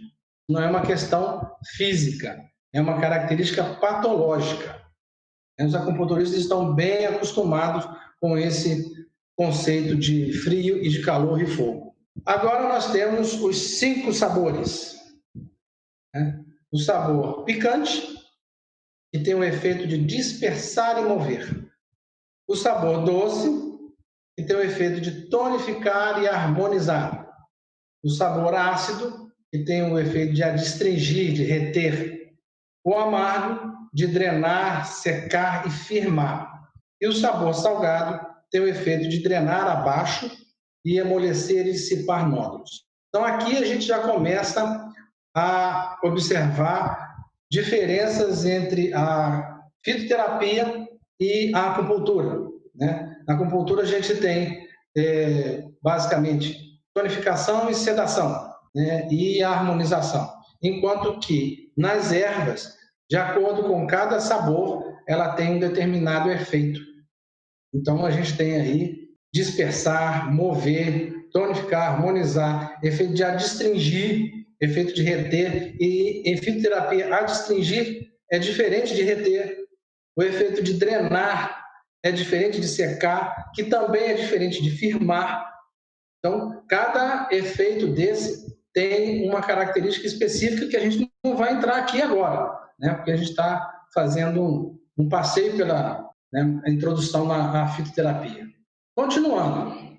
Não é uma questão física, é uma característica patológica. Os acupunturistas estão bem acostumados com esse conceito de frio e de calor e fogo. Agora nós temos os 5 sabores. O sabor picante, que tem o efeito de dispersar e mover. O sabor doce, que tem o efeito de tonificar e harmonizar. O sabor ácido, que tem o efeito de adstringir, de reter. O amargo, de drenar, secar e firmar. E o sabor salgado tem o efeito de drenar abaixo e amolecer e dissipar nódulos. Então aqui a gente já começa a observar diferenças entre a fitoterapia e a acupuntura, né? Na acupuntura a gente tem basicamente tonificação e sedação, né? E a harmonização, enquanto que nas ervas, de acordo com cada sabor, ela tem um determinado efeito. Então a gente tem aí dispersar, mover, tonificar, harmonizar, efeito de adstringir, efeito de reter, e em fitoterapia adstringir é diferente de reter. O efeito de drenar é diferente de secar, que também é diferente de firmar. Então, cada efeito desse tem uma característica específica que a gente não vai entrar aqui agora, né? Porque a gente está fazendo um passeio pela introdução na fitoterapia. Continuando,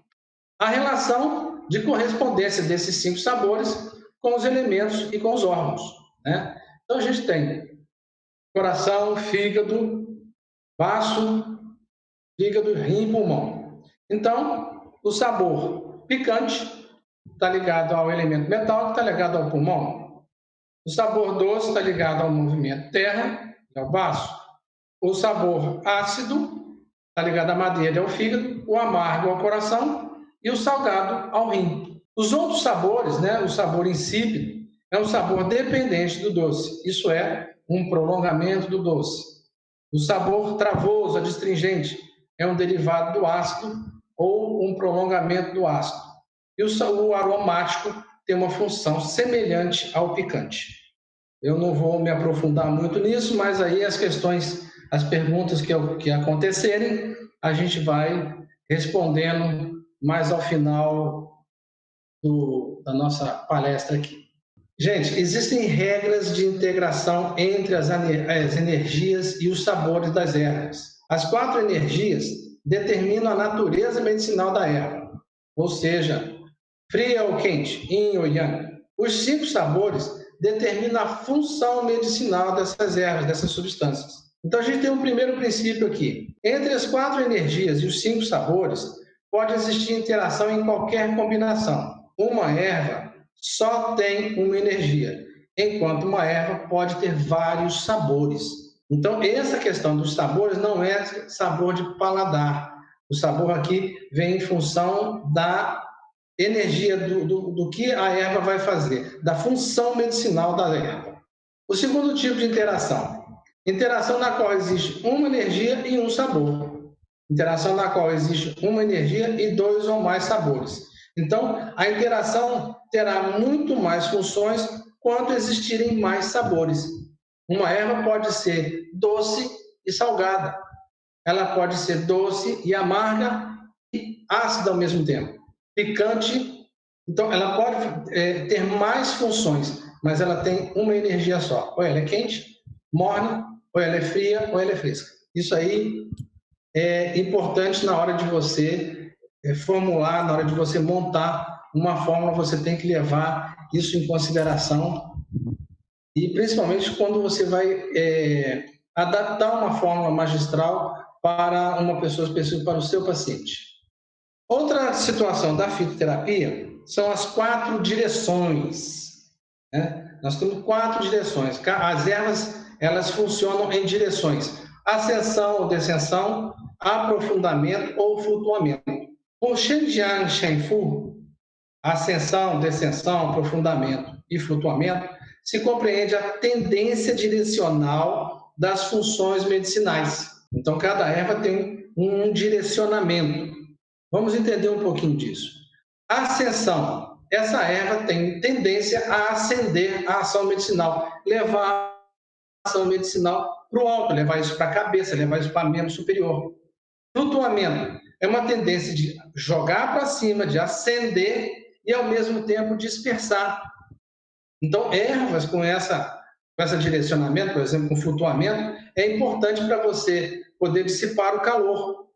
a relação de correspondência desses 5 sabores com os elementos e com os órgãos, né? Então a gente tem coração, fígado, baço, fígado, rim e pulmão. Então, o sabor picante está ligado ao elemento metal, que está ligado ao pulmão. O sabor doce está ligado ao movimento terra, que é o baço. O sabor ácido está ligado à madeira e ao fígado, o amargo ao coração e o salgado ao rim. Os outros sabores, né, o sabor insípido, é um sabor dependente do doce, isso é, um prolongamento do doce. O sabor travoso, adstringente, é um derivado do ácido ou um prolongamento do ácido. E o aromático tem uma função semelhante ao picante. Eu não vou me aprofundar muito nisso, mas aí as perguntas que acontecerem, a gente vai respondendo mais ao final da nossa palestra aqui. Gente, existem regras de integração entre as energias e os sabores das ervas. As 4 energias determinam a natureza medicinal da erva, ou seja, fria ou quente, yin ou yang. Os 5 sabores determinam a função medicinal dessas ervas, dessas substâncias. Então a gente tem um primeiro princípio aqui. Entre as 4 energias e os 5 sabores, pode existir interação em qualquer combinação. Uma erva só tem uma energia, enquanto uma erva pode ter vários sabores. Então, essa questão dos sabores não é sabor de paladar. O sabor aqui vem em função da energia do que a erva vai fazer, da função medicinal da erva. O segundo tipo de interação na qual existe uma energia e um sabor. Interação na qual existe uma energia e 2 ou mais sabores. Então, a interação terá muito mais funções quanto existirem mais sabores. Uma erva pode ser doce e salgada. Ela pode ser doce e amarga e ácida ao mesmo tempo. Picante. Então, ela pode ter mais funções, mas ela tem uma energia só. Ou ela é quente, morna, ou ela é fria, ou ela é fresca. Isso aí é importante na hora de você formular, na hora de você montar uma fórmula, você tem que levar isso em consideração, e principalmente quando você vai adaptar uma fórmula magistral para uma pessoa específica, para o seu paciente. Outra situação da fitoterapia são as 4 direções, né? Nós temos 4 direções. As ervas, elas funcionam em direções: ascensão ou descensão, aprofundamento ou flutuamento. O Shenjiang Shenfu, ascensão, descensão, aprofundamento e flutuamento, se compreende a tendência direcional das funções medicinais. Então, cada erva tem um direcionamento. Vamos entender um pouquinho disso. Ascensão. Essa erva tem tendência a ascender a ação medicinal, levar a ação medicinal para o alto, levar isso para a cabeça, levar isso para membro superior. Flutuamento é uma tendência de jogar para cima, de ascender e, ao mesmo tempo, dispersar. Então, ervas com esse direcionamento, por exemplo, com flutuamento, é importante para você poder dissipar o calor,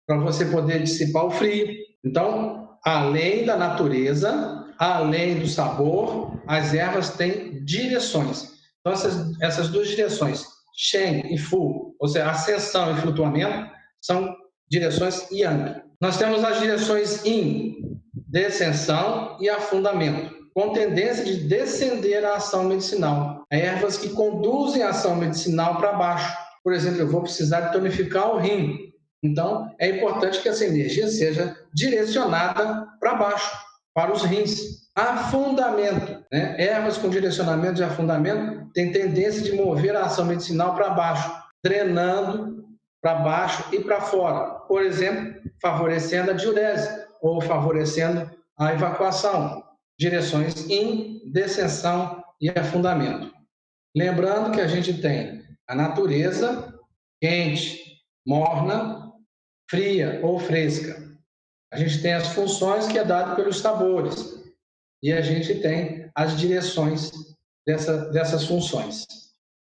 para você poder dissipar o frio. Então, além da natureza, além do sabor, as ervas têm direções. Então, essas 2 direções, Shen e Fu, ou seja, ascensão e flutuamento, são direções Yang. Nós temos as direções Yin, descensão e afundamento, com tendência de descender a ação medicinal. Ervas que conduzem a ação medicinal para baixo. Por exemplo, eu vou precisar de tonificar o rim. Então, é importante que essa energia seja direcionada para baixo, para os rins. Afundamento, né? Ervas com direcionamento de afundamento têm tendência de mover a ação medicinal para baixo, drenando para baixo e para fora. Por exemplo, favorecendo a diurese ou favorecendo a evacuação. Direções Yin, descensão e afundamento. Lembrando que a gente tem a natureza quente, morna, fria ou fresca. A gente tem as funções que é dado pelos sabores. E a gente tem as direções dessas funções.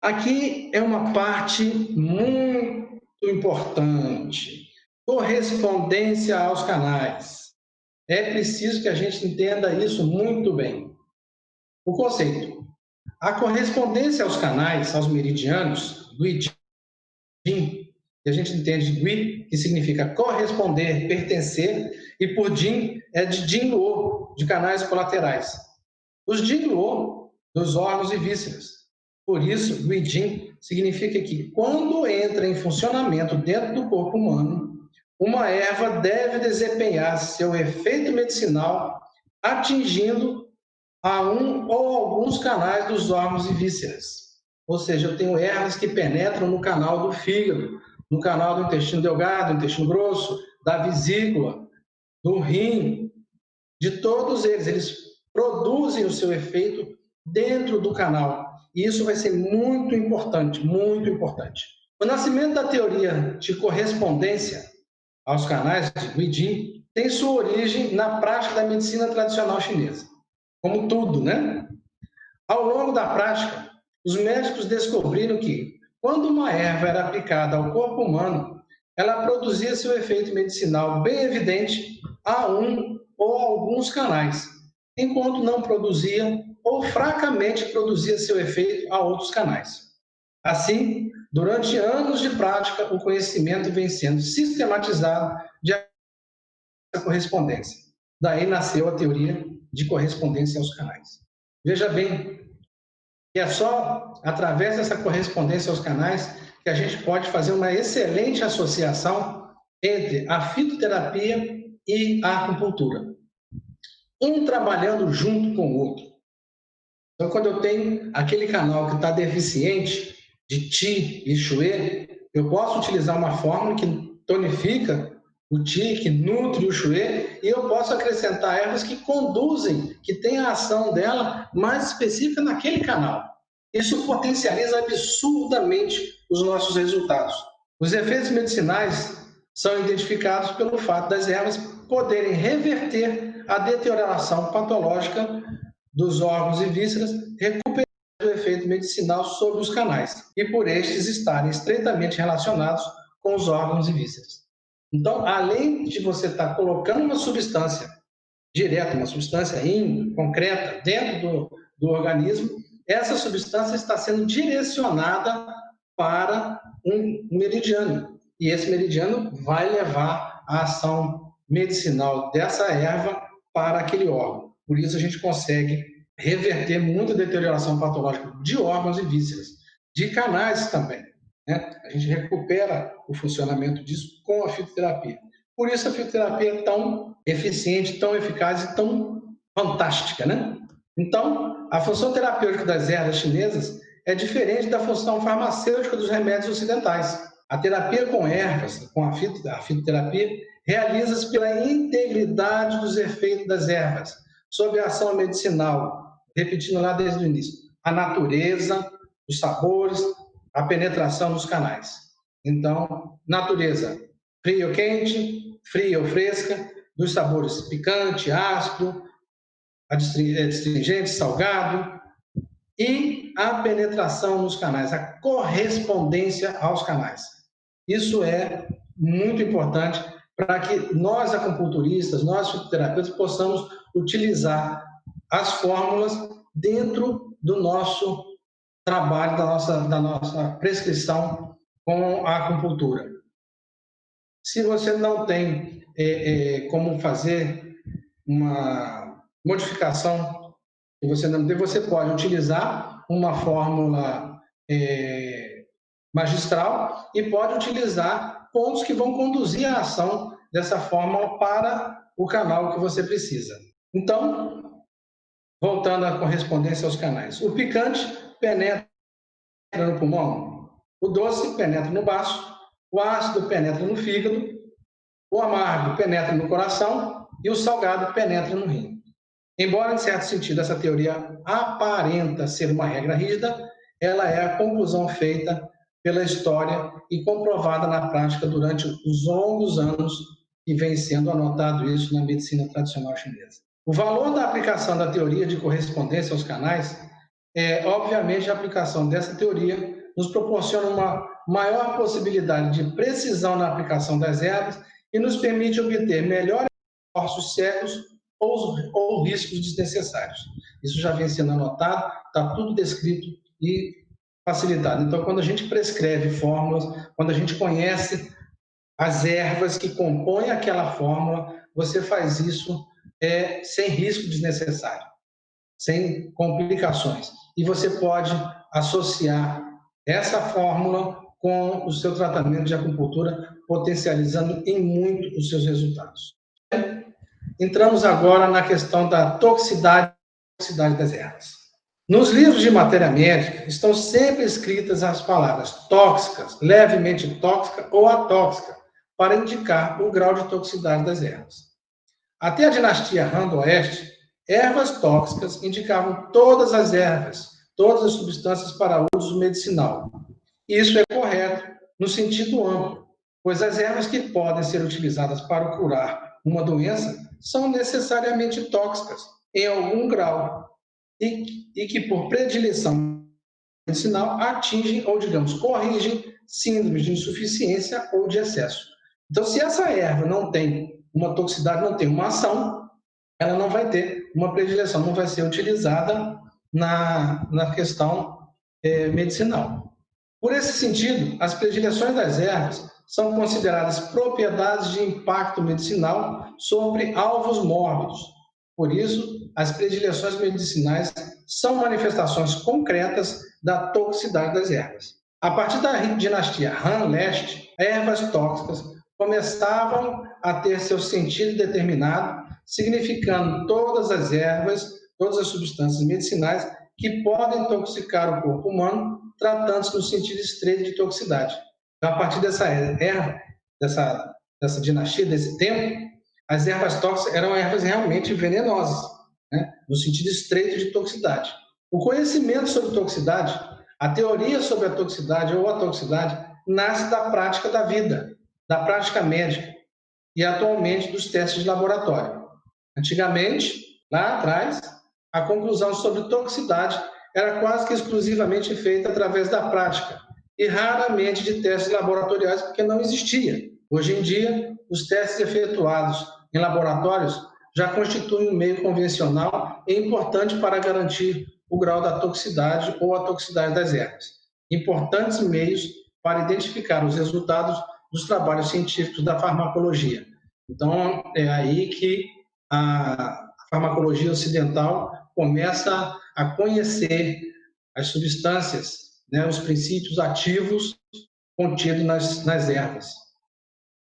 Aqui é uma parte muito importante: correspondência aos canais. É preciso que a gente entenda isso muito bem. O conceito: a correspondência aos canais, aos meridianos, Guijin, que a gente entende de Gui, que significa corresponder, pertencer, e por Jin é de Jinluo, de canais colaterais. Os Jinluo, dos órgãos e vísceras. Por isso, Guijin significa que, quando entra em funcionamento dentro do corpo humano, uma erva deve desempenhar seu efeito medicinal atingindo a um ou alguns canais dos órgãos e vísceras. Ou seja, eu tenho ervas que penetram no canal do fígado, no canal do intestino delgado, do intestino grosso, da vesícula, do rim, de todos eles produzem o seu efeito dentro do canal. E isso vai ser muito importante, muito importante. O nascimento da teoria de correspondência aos canais de Guijin tem sua origem na prática da medicina tradicional chinesa. Como tudo, né? Ao longo da prática, os médicos descobriram que, quando uma erva era aplicada ao corpo humano, ela produzia seu efeito medicinal bem evidente a um ou alguns canais, enquanto não produzia ou fracamente produzia seu efeito a outros canais. Assim, durante anos de prática, o conhecimento vem sendo sistematizado de correspondência. Daí nasceu a teoria de correspondência aos canais. Veja bem, que é só através dessa correspondência aos canais que a gente pode fazer uma excelente associação entre a fitoterapia e a acupuntura. Um trabalhando junto com o outro. Então, quando eu tenho aquele canal que está deficiente de Qi e Shui, eu posso utilizar uma fórmula que tonifica o Qi, que nutre o Shui, e eu posso acrescentar ervas que conduzem, que têm a ação dela mais específica naquele canal. Isso potencializa absurdamente os nossos resultados. Os efeitos medicinais são identificados pelo fato das ervas poderem reverter a deterioração patológica dos órgãos e vísceras, recuperando o efeito medicinal sobre os canais, e por estes estarem estreitamente relacionados com os órgãos e vísceras. Então, além de você estar colocando uma substância direta, uma substância concreta dentro do organismo, essa substância está sendo direcionada para um meridiano. E esse meridiano vai levar a ação medicinal dessa erva para aquele órgão. Por isso a gente consegue reverter muita deterioração patológica de órgãos e vísceras, de canais também, né? A gente recupera o funcionamento disso com a fitoterapia. Por isso a fitoterapia é tão eficiente, tão eficaz e tão fantástica, né? Então, a função terapêutica das ervas chinesas é diferente da função farmacêutica dos remédios ocidentais. A terapia com ervas, com a fitoterapia, realiza-se pela integridade dos efeitos das ervas, sob a ação medicinal, repetindo lá desde o início, a natureza, os sabores, a penetração nos canais. Então, natureza, fria ou quente, fria ou fresca, dos sabores picante, ácido, astringente, salgado, e a penetração nos canais, a correspondência aos canais. Isso é muito importante para que nós, acupunturistas, nós fitoterapeutas, possamos utilizar as fórmulas dentro do nosso trabalho, da nossa prescrição com a acupuntura. Se você não tem como fazer uma modificação que você não tem, você pode utilizar uma fórmula magistral e pode utilizar pontos que vão conduzir a ação dessa fórmula para o canal que você precisa. Então, voltando à correspondência aos canais. O picante penetra no pulmão, o doce penetra no baço, o ácido penetra no fígado, o amargo penetra no coração e o salgado penetra no rim. Embora, em certo sentido, essa teoria aparenta ser uma regra rígida, ela é a conclusão feita pela história e comprovada na prática durante os longos anos que vem sendo anotado isso na medicina tradicional chinesa. O valor da aplicação da teoria de correspondência aos canais obviamente, a aplicação dessa teoria nos proporciona uma maior possibilidade de precisão na aplicação das ervas e nos permite obter melhores esforços cegos ou riscos desnecessários. Isso já vem sendo anotado, está tudo descrito e facilitado. Então, quando a gente prescreve fórmulas, quando a gente conhece as ervas que compõem aquela fórmula, você faz isso sem risco desnecessário, sem complicações. E você pode associar essa fórmula com o seu tratamento de acupuntura, potencializando em muito os seus resultados. Entramos agora na questão da toxicidade das ervas. Nos livros de matéria médica estão sempre escritas as palavras tóxicas, levemente tóxica ou atóxica, para indicar o grau de toxicidade das ervas. Até a dinastia Han do Oeste, ervas tóxicas indicavam todas as ervas, todas as substâncias para uso medicinal. Isso é correto no sentido amplo, pois as ervas que podem ser utilizadas para curar uma doença são necessariamente tóxicas, em algum grau, e que por predileção medicinal atingem ou, digamos, corrigem síndromes de insuficiência ou de excesso. Então, se essa erva não tem uma toxicidade, não tem uma ação, ela não vai ter uma predileção, não vai ser utilizada na questão medicinal. Por esse sentido, as predileções das ervas são consideradas propriedades de impacto medicinal sobre alvos mórbidos. Por isso, as predileções medicinais são manifestações concretas da toxicidade das ervas. A partir da dinastia Han Leste, ervas tóxicas começavam a ter seu sentido determinado, significando todas as ervas, todas as substâncias medicinais que podem intoxicar o corpo humano, tratando-se no sentido estreito de toxicidade. Então, a partir dessa erva, dessa dinastia, desse tempo, as ervas tóxicas eram ervas realmente venenosas, né? No sentido estreito de toxicidade. O conhecimento sobre toxicidade, a teoria sobre a toxicidade ou a toxicidade, nasce da prática da vida, da prática médica e atualmente dos testes de laboratório. Antigamente, lá atrás, a conclusão sobre toxicidade era quase que exclusivamente feita através da prática e raramente de testes laboratoriais, porque não existia Hoje em dia, os testes efetuados em laboratórios já constituem um meio convencional e importante para garantir o grau da toxicidade ou a toxicidade das ervas. Importantes meios para identificar os resultados dos trabalhos científicos da farmacologia. Então, é aí que a farmacologia ocidental começa a conhecer as substâncias, né, os princípios ativos contidos nas ervas.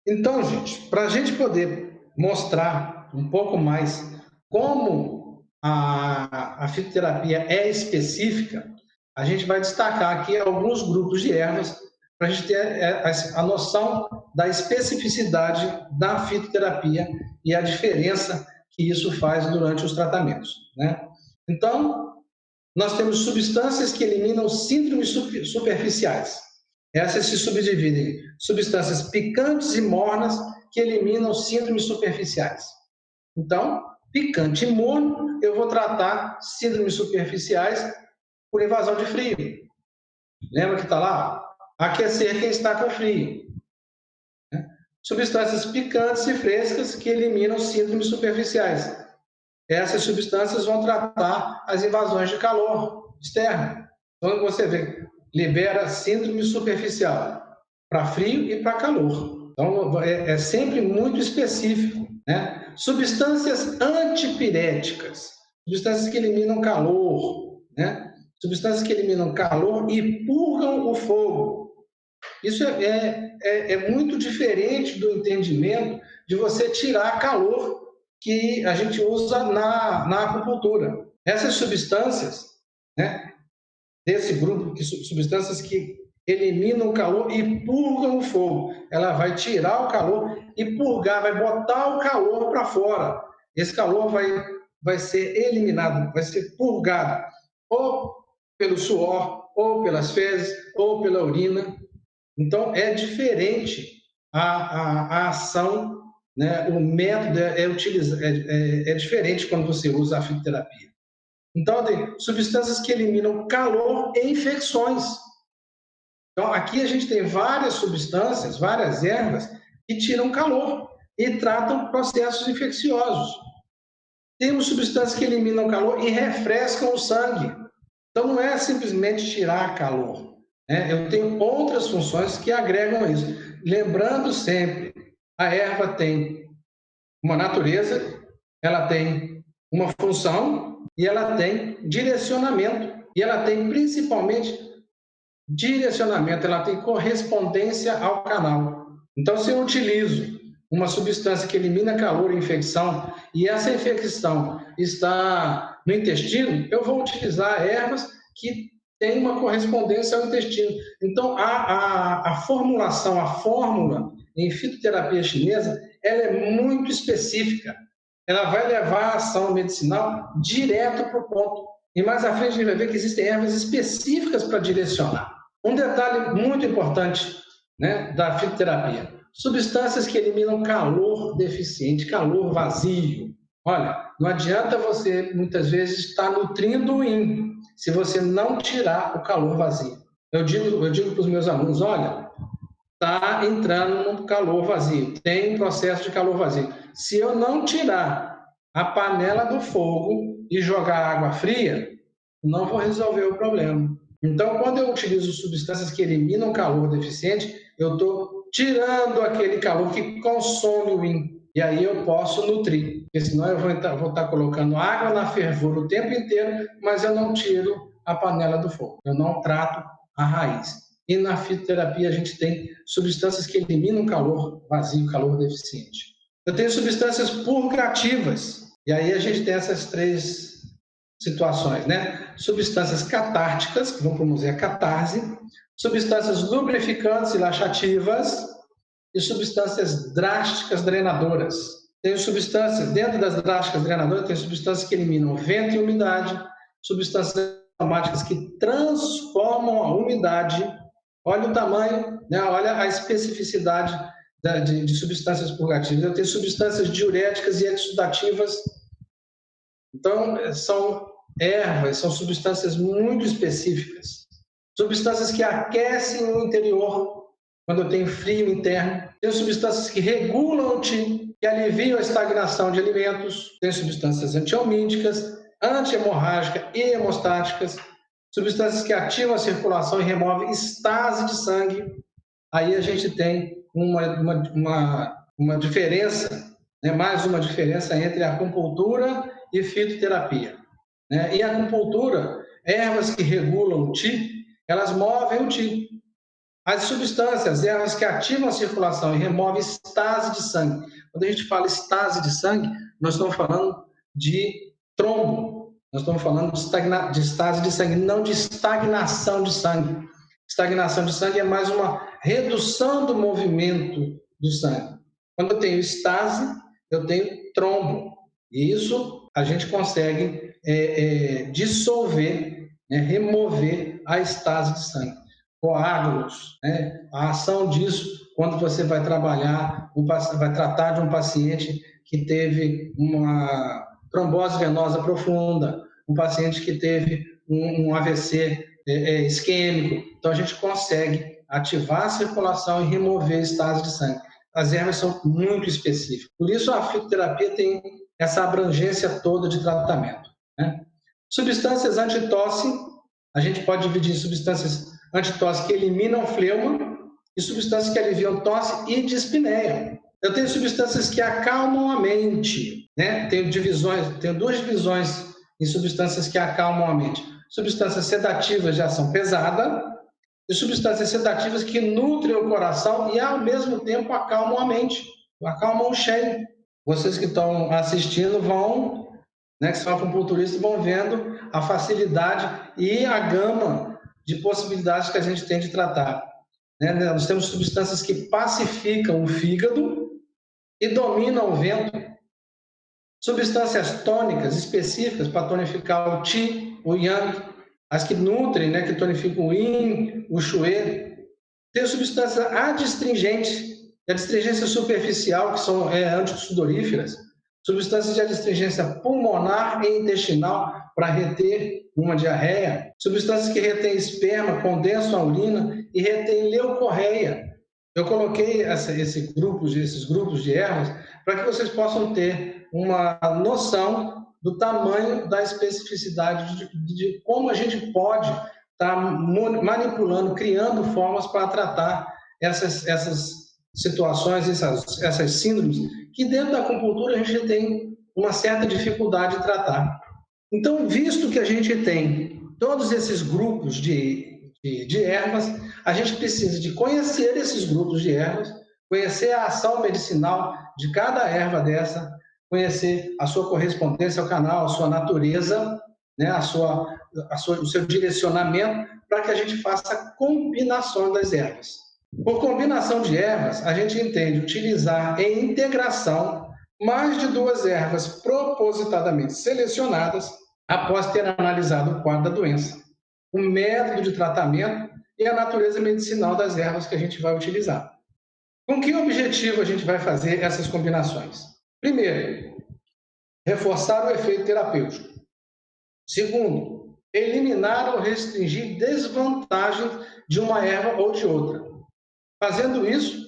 Então, gente, para a gente poder mostrar um pouco mais como a fitoterapia é específica, a gente vai destacar aqui alguns grupos de ervas para a gente ter a noção da especificidade da fitoterapia e a diferença que isso faz durante os tratamentos, né? Então, nós temos substâncias que eliminam síndromes superficiais. Essas se subdividem em substâncias picantes e mornas que eliminam síndromes superficiais. Então, picante e morno, eu vou tratar síndromes superficiais por invasão de frio. Lembra que está lá? Aquecer quem está com frio. Substâncias picantes e frescas que eliminam síndromes superficiais. Essas substâncias vão tratar as invasões de calor externo. Então, você vê, libera síndrome superficial para frio e para calor. Então, é sempre muito específico, né? Substâncias antipiréticas, substâncias que eliminam calor, né? Substâncias que eliminam calor e purgam o fogo. Isso é muito diferente do entendimento de você tirar calor que a gente usa na acupuntura. Essas substâncias, né, desse grupo de substâncias que eliminam o calor e purgam o fogo, ela vai tirar o calor e purgar, vai botar o calor para fora. Esse calor vai ser eliminado, vai ser purgado, ou pelo suor, ou pelas fezes, ou pela urina. Então, é diferente a ação, né? O método é diferente quando você usa a fitoterapia. Então, tem substâncias que eliminam calor e infecções. Então, aqui a gente tem várias substâncias, várias ervas, que tiram calor e tratam processos infecciosos. Temos substâncias que eliminam calor e refrescam o sangue. Então, não é simplesmente tirar calor, né? Eu tenho outras funções que agregam isso. Lembrando sempre, a erva tem uma natureza, ela tem uma função e ela tem direcionamento. E ela tem principalmente direcionamento, ela tem correspondência ao canal. Então, se eu utilizo uma substância que elimina calor e infecção e essa infecção está no intestino, eu vou utilizar ervas que têm uma correspondência ao intestino. Então, a formulação, a fórmula em fitoterapia chinesa, ela é muito específica. Ela vai levar a ação medicinal direto para o ponto. E mais à frente a gente vai ver que existem ervas específicas para direcionar. Um detalhe muito importante, né, da fitoterapia: substâncias que eliminam calor deficiente, calor vazio. Olha, não adianta você, muitas vezes, estar nutrindo o yin se você não tirar o calor vazio. Eu digo para os meus alunos: olha, está entrando no calor vazio, tem um processo de calor vazio. Se eu não tirar a panela do fogo e jogar água fria, não vou resolver o problema. Então, quando eu utilizo substâncias que eliminam calor deficiente, eu estou tirando aquele calor que consome o yin. E aí eu posso nutrir, porque senão eu vou estar colocando água na fervura o tempo inteiro, mas eu não tiro a panela do fogo, eu não trato a raiz. E na fitoterapia a gente tem substâncias que eliminam calor vazio, calor deficiente. Eu tenho substâncias purgativas, e aí a gente tem essas três situações, né? Substâncias catárticas, que vão promover a catarse, substâncias lubrificantes e laxativas e substâncias drásticas drenadoras. Tem substâncias, dentro das drásticas drenadoras, tem substâncias que eliminam vento e umidade, substâncias aromáticas que transformam a umidade. Olha o tamanho, né? Olha a especificidade de substâncias purgativas. Eu tenho substâncias diuréticas e exudativas. Então, são ervas, são substâncias muito específicas. Substâncias que aquecem o interior. quando eu tenho frio interno. Tenho substâncias que regulam o Qi, que aliviam a estagnação de alimentos. Tenho substâncias antihelmínticas, anti-hemorrágicas e hemostáticas. Substâncias que ativam a circulação e removem estase de sangue. Aí a gente tem uma diferença, né? Mais uma diferença entre acupuntura e fitoterapia, né? Em acupuntura, ervas que regulam o Qi, elas movem o Qi. As substâncias, ervas que ativam a circulação e removem estase de sangue. Quando a gente fala estase de sangue, nós estamos falando de trombo, nós estamos falando de estase de sangue, não de estagnação de sangue. Estagnação de sangue é mais uma redução do movimento do sangue. Quando eu tenho estase, eu tenho trombo. E isso a gente consegue dissolver, né, remover a estase de sangue. Coágulos, né? A ação disso quando você vai vai tratar de um paciente que teve uma trombose venosa profunda, um paciente que teve um AVC isquêmico. Então a gente consegue ativar a circulação e remover estase de sangue. As ervas são muito específicas. Por isso a fitoterapia tem essa abrangência toda de tratamento, né? Substâncias antitosse, a gente pode dividir em substâncias antitosse que eliminam fleuma e substâncias que aliviam tosse e dispneia. Eu tenho substâncias que acalmam a mente, né? Tenho duas divisões em substâncias que acalmam a mente. Substâncias sedativas de ação pesada e substâncias sedativas que nutrem o coração e, ao mesmo tempo, acalmam a mente, acalmam o Shen. Vocês que estão assistindo vão, né, que são acupunturistas, vão vendo a facilidade e a gama de possibilidades que a gente tem de tratar, né? Nós temos substâncias que pacificam o fígado e dominam o vento. Substâncias tônicas específicas para tonificar o Qi, o Yang, as que nutrem, né, que tonificam o Yin, o Shui. Tem substâncias adstringentes, de adstringência superficial, que são antissudoríferas, substâncias de adstringência pulmonar e intestinal para reter uma diarreia, substâncias que retêm esperma, condensam a urina e retêm leucorreia. Eu coloquei esses grupos de ervas para que vocês possam ter uma noção do tamanho da especificidade de como a gente pode estar manipulando, criando formas para tratar essas situações, essas síndromes, que dentro da acupuntura a gente tem uma certa dificuldade de tratar. Então, visto que a gente tem todos esses grupos de ervas, a gente precisa de conhecer esses grupos de ervas, conhecer a ação medicinal de cada erva dessa, conhecer a sua correspondência ao canal, a sua natureza, né, o seu direcionamento, para que a gente faça combinações das ervas. Por combinação de ervas, a gente entende utilizar em integração mais de 2 ervas propositadamente selecionadas após ter analisado o quadro da doença, o método de tratamento e a natureza medicinal das ervas que a gente vai utilizar. Com que objetivo a gente vai fazer essas combinações? Primeiro, reforçar o efeito terapêutico. Segundo, eliminar ou restringir desvantagens de uma erva ou de outra. Fazendo isso,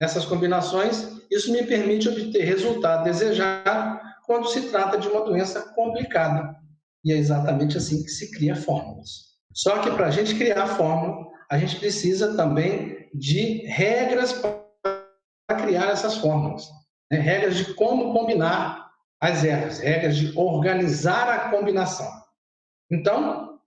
essas combinações, isso me permite obter resultado desejado quando se trata de uma doença complicada. E é exatamente assim que se cria fórmulas. Só que para a gente criar fórmula, a gente precisa também de regras para criar essas fórmulas, né? Regras de como combinar as ervas, regras de organizar a combinação. Então,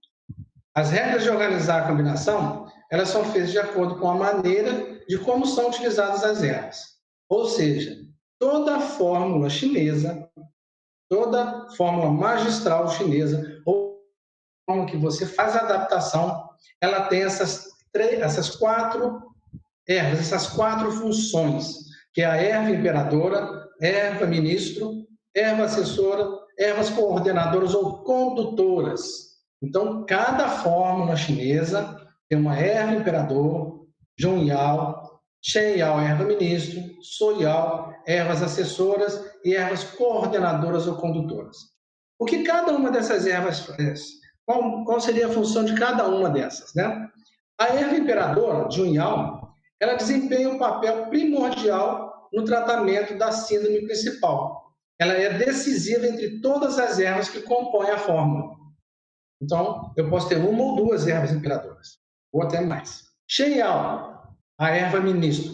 as regras de organizar a combinação, elas são feitas de acordo com a maneira de como são utilizadas as ervas. Ou seja, toda fórmula chinesa, toda fórmula magistral chinesa, ou como que você faz a adaptação, ela tem essas 4 ervas, essas 4 funções, que é a erva imperadora, erva ministro, erva assessora, ervas coordenadoras ou condutoras. Então, cada fórmula chinesa tem uma erva imperador, Zhongyao, Shenyao, erva ministro, Soyao, ervas assessoras e ervas coordenadoras ou condutoras. O que cada uma dessas ervas faz? Qual seria a função de cada uma dessas, né? A erva imperadora, Zhongyao, ela desempenha um papel primordial no tratamento da síndrome principal. Ela é decisiva entre todas as ervas que compõem a fórmula. Então, eu posso ter uma ou duas ervas imperadoras, ou até mais. Cheial, a erva ministro.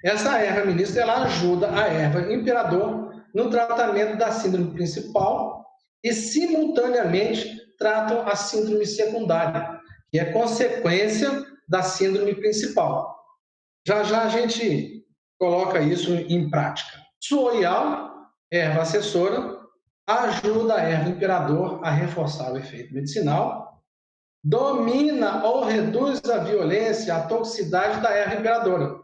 Essa erva ministro, ela ajuda a erva imperador no tratamento da síndrome principal e, simultaneamente, tratam a síndrome secundária, que é consequência da síndrome principal. Já já a gente coloca isso em prática. Suoial, erva assessora, ajuda a erva imperador a reforçar o efeito medicinal, domina ou reduz a violência, a toxicidade da erva imperadora.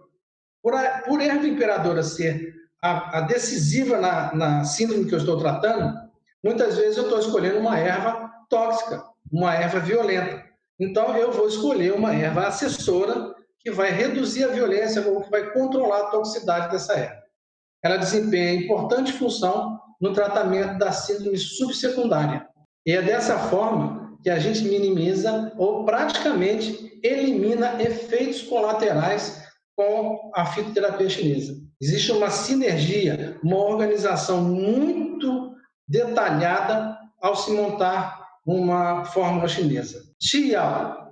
Por erva imperadora ser a decisiva na síndrome que eu estou tratando, muitas vezes eu estou escolhendo uma erva tóxica, uma erva violenta. Então, eu vou escolher uma erva assessora que vai reduzir a violência ou que vai controlar a toxicidade dessa erva. Ela desempenha importante função no tratamento da síndrome subsecundária. E é dessa forma que a gente minimiza ou praticamente elimina efeitos colaterais com a fitoterapia chinesa. Existe uma sinergia, uma organização muito detalhada ao se montar uma fórmula chinesa. Xiao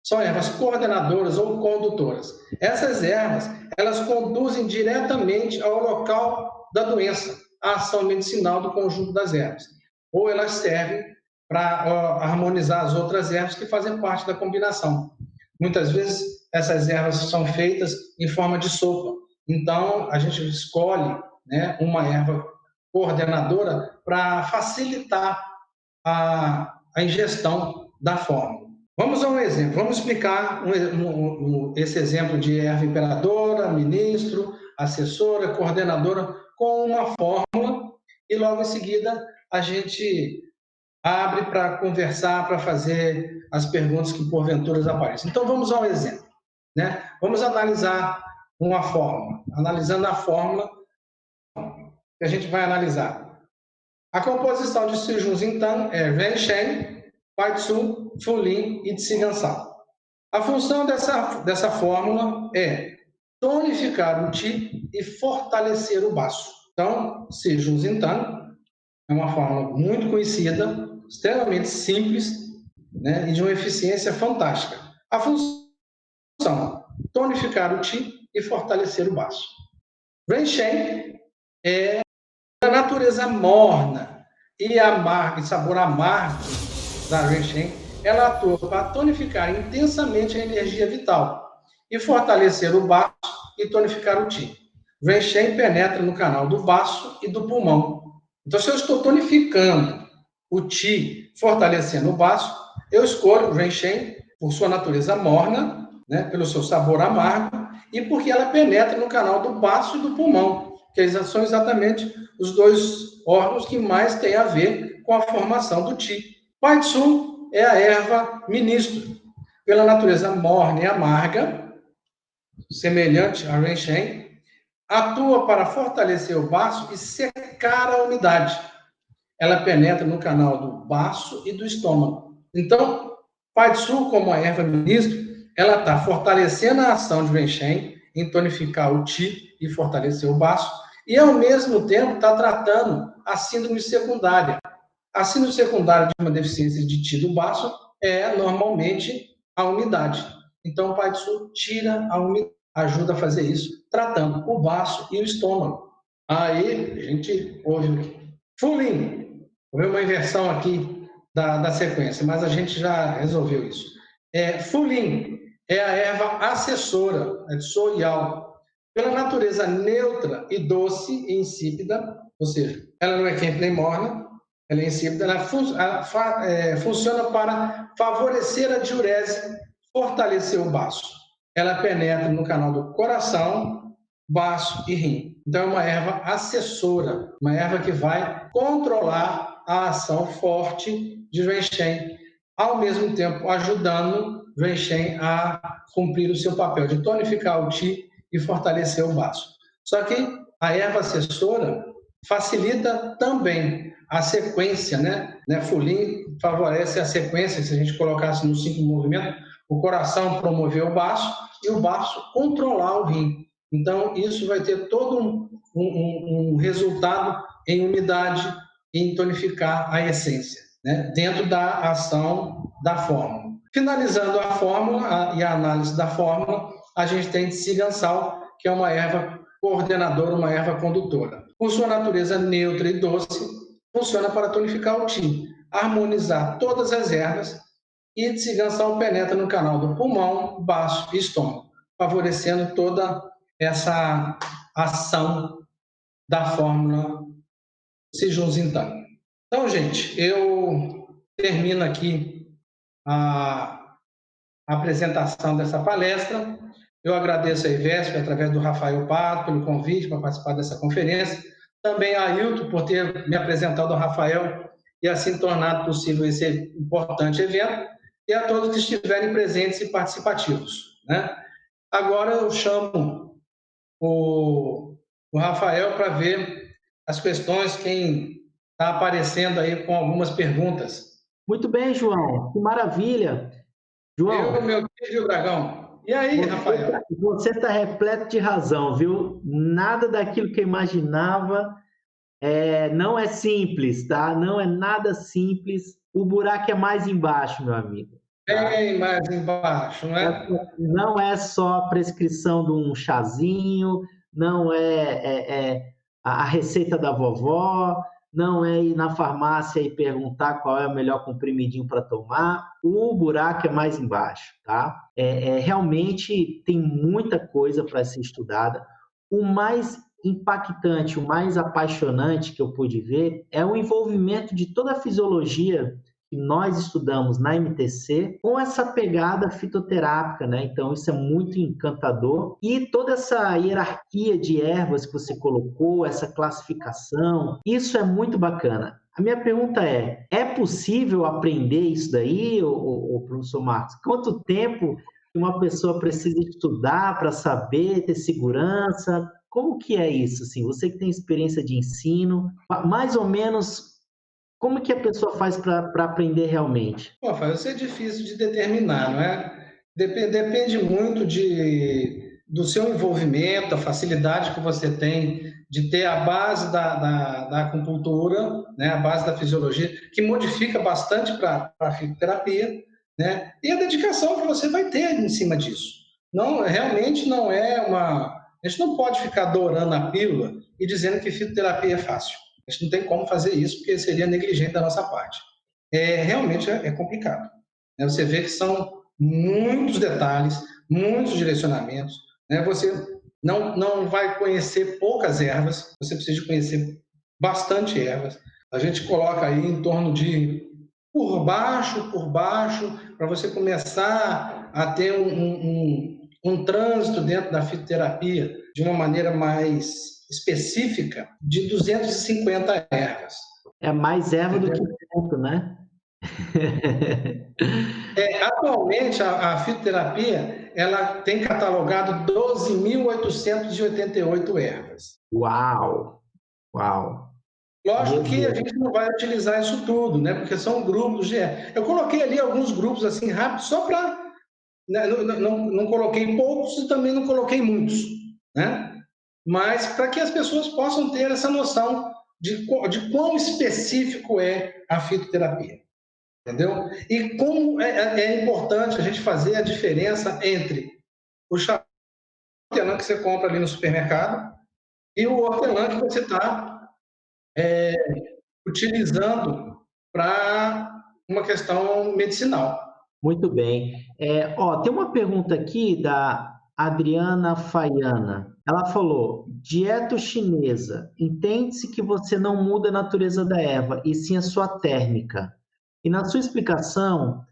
são ervas coordenadoras ou condutoras. Essas ervas, elas conduzem diretamente ao local da doença, a ação medicinal do conjunto das ervas. Ou elas servem para harmonizar as outras ervas que fazem parte da combinação. Muitas vezes, essas ervas são feitas em forma de sopa. Então, a gente escolhe, né, uma erva coordenadora para facilitar a ingestão da fórmula. Vamos a um exemplo. Vamos explicar esse exemplo de erva imperadora, ministro, assessora, coordenadora, com uma fórmula e logo em seguida a gente abre para conversar, para fazer as perguntas que porventura aparecem. Então vamos ao exemplo, né? Vamos analisar uma fórmula. Analisando a fórmula que a gente vai analisar. A composição de Shijun-Zintan é Ren-Shen, Pai-Tsu, Fulin e Tsigansal. A função dessa fórmula é tonificar o Qi e fortalecer o baço. Então, Shijun-Zintan é uma fórmula muito conhecida, extremamente simples, né, e de uma eficiência fantástica. A função, tonificar o Qi e fortalecer o baço. Ren-Shen é a natureza morna e amarga, e sabor amargo da Ren-Shen, ela atua para tonificar intensamente a energia vital e fortalecer o baço e tonificar o Qi. Ren-Shen penetra no canal do baço e do pulmão. Então, se eu estou tonificando o Qi, fortalecendo o baço, eu escolho o Ren-Shen por sua natureza morna, né, pelo seu sabor amargo, e porque ela penetra no canal do baço e do pulmão, que são exatamente os dois órgãos que mais têm a ver com a formação do Qi. Pai-Tsu é a erva ministro, pela natureza morna e amarga, semelhante a Ren-Shen, atua para fortalecer o baço e secar a umidade. Ela penetra no canal do baço e do estômago. Então, Pai-Tsu, como a erva ministro, ela está fortalecendo a ação de Ren-Shen em tonificar o Qi e fortalecer o baço, e ao mesmo tempo está tratando a síndrome secundária. A síndrome secundária de uma deficiência de Qi do baço é normalmente a umidade. Então, o Pai-Tsu tira a umidade, ajuda a fazer isso, tratando o baço e o estômago. Aí, a gente ouve aqui. Fulin, houve uma inversão aqui da sequência, mas a gente já resolveu isso. Fulin é a erva assessora, é de soial. Pela natureza neutra e doce e insípida, ou seja, ela não é quente nem morna, ela é insípida, ela funciona para favorecer a diurese, fortalecer o baço. Ela penetra no canal do coração, baço e rim. Então, é uma erva assessora, uma erva que vai controlar a ação forte de Ren-Shen, ao mesmo tempo ajudando Ren-Shen a cumprir o seu papel de tonificar o Qi e fortalecer o baço. Só que a erva assessora facilita também a sequência, né? Fulin favorece a sequência, se a gente colocasse nos 5 movimentos, o coração promover o baço e o baço controlar o rim. Então, isso vai ter todo um resultado em umidade e em tonificar a essência, né? Dentro da ação da fórmula. Finalizando a fórmula e a análise da fórmula, a gente tem Tsigansal, que é uma erva coordenadora, uma erva condutora. Por sua natureza neutra e doce, funciona para tonificar o Qi, harmonizar todas as ervas, e Tsigansal penetra no canal do pulmão, baço e estômago, favorecendo toda essa ação da fórmula Sijun-Zintang. Então, gente, eu termino aqui a apresentação dessa palestra. Eu agradeço a Ivesp, através do Rafael Pato, pelo convite para participar dessa conferência. Também a Ailton, por ter me apresentado ao Rafael e assim tornado possível esse importante evento. E a todos que estiverem presentes e participativos, né? Agora eu chamo o Rafael para ver as questões, quem está aparecendo aí com algumas perguntas. Muito bem, João. Que maravilha. João, Meu querido Dragão. E aí, Rafael? Você está repleto de razão, viu? Nada daquilo que eu imaginava não é simples, tá? Não é nada simples. O buraco é mais embaixo, meu amigo. Bem mais embaixo, não é? Não é só a prescrição de um chazinho, não é a receita da vovó, não é ir na farmácia e perguntar qual é o melhor comprimidinho para tomar. O buraco é mais embaixo, tá? Realmente tem muita coisa para ser estudada. O mais impactante, o mais apaixonante que eu pude ver é o envolvimento de toda a fisiologia que nós estudamos na MTC com essa pegada fitoterápica, né? Então, isso é muito encantador. E toda essa hierarquia de ervas que você colocou, essa classificação, isso é muito bacana. A minha pergunta é possível aprender isso daí, o professor Marcos? Quanto tempo uma pessoa precisa estudar para saber, ter segurança? Como que é isso? Assim, você que tem experiência de ensino, mais ou menos, como que a pessoa faz para aprender realmente? Rafael, isso é difícil de determinar, não é? Depende muito do seu envolvimento, a facilidade que você tem de ter a base da acupuntura, né? A base da fisiologia, que modifica bastante para a fitoterapia, né? E a dedicação que você vai ter em cima disso. Não, realmente não é uma... A gente não pode ficar dourando a pílula e dizendo que fitoterapia é fácil. A gente não tem como fazer isso, porque seria negligente da nossa parte. Realmente é complicado. Você vê que são muitos detalhes, muitos direcionamentos. Você não vai conhecer poucas ervas, você precisa conhecer bastante ervas. A gente coloca aí em torno de por baixo, para você começar a ter um trânsito dentro da fitoterapia de uma maneira mais específica, de 250 ervas. É mais erva do que ponto, né? Atualmente, a fitoterapia ela tem catalogado 12.888 ervas. Uau! Uau! Lógico que a gente não vai utilizar isso tudo, né? Porque são grupos de... Eu coloquei ali alguns grupos assim rápido, só para... Né? Não coloquei poucos e também não coloquei muitos, né? Mas para que as pessoas possam ter essa noção de quão específico é a fitoterapia. Entendeu? E como é importante a gente fazer a diferença entre o hortelã que você compra ali no supermercado e o hortelã que você está utilizando para uma questão medicinal. Muito bem. Tem uma pergunta aqui da Adriana Faiana. Ela falou, dieta chinesa, entende-se que você não muda a natureza da erva, e sim a sua térmica. E na sua explicação,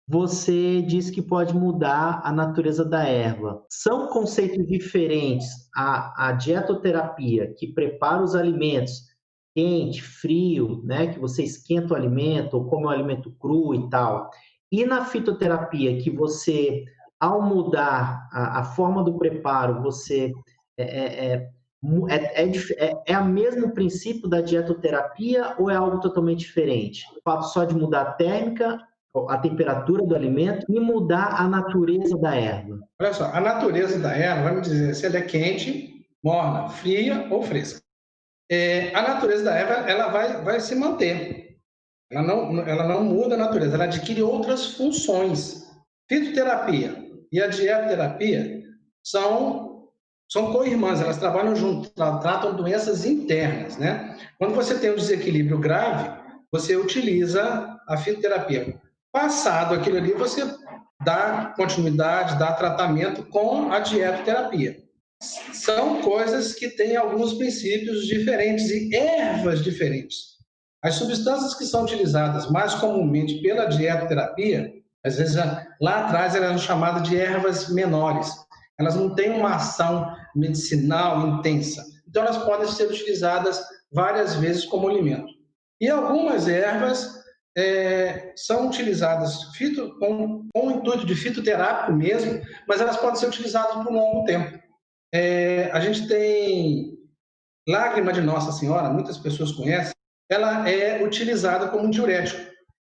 você diz que pode mudar a natureza da erva. São conceitos diferentes a dietoterapia, que prepara os alimentos quente, frio, né, que você esquenta o alimento ou come o alimento cru e tal. E na fitoterapia, que você, ao mudar a forma do preparo, você é o mesmo princípio da dietoterapia ou é algo totalmente diferente? O fato só de mudar a térmica a temperatura do alimento e mudar a natureza da erva? Olha só, a natureza da erva vai me dizer se ela é quente, morna, fria ou fresca. A natureza da erva ela vai se manter. Ela não muda a natureza, ela adquire outras funções. Fitoterapia e a dietoterapia são co-irmãs, elas trabalham junto, tratam doenças internas, né? Quando você tem um desequilíbrio grave, você utiliza a fitoterapia. Passado aquilo ali, você dá continuidade, dá tratamento com a dietoterapia. São coisas que têm alguns princípios diferentes e ervas diferentes. As substâncias que são utilizadas mais comumente pela dietoterapia, às vezes lá atrás eram chamadas de ervas menores. Elas não têm uma ação medicinal intensa. Então elas podem ser utilizadas várias vezes como alimento. E algumas ervas são utilizadas com o intuito de fitoterápico mesmo, mas elas podem ser utilizadas por um longo tempo. A gente tem lágrima de Nossa Senhora, muitas pessoas conhecem, ela é utilizada como diurético.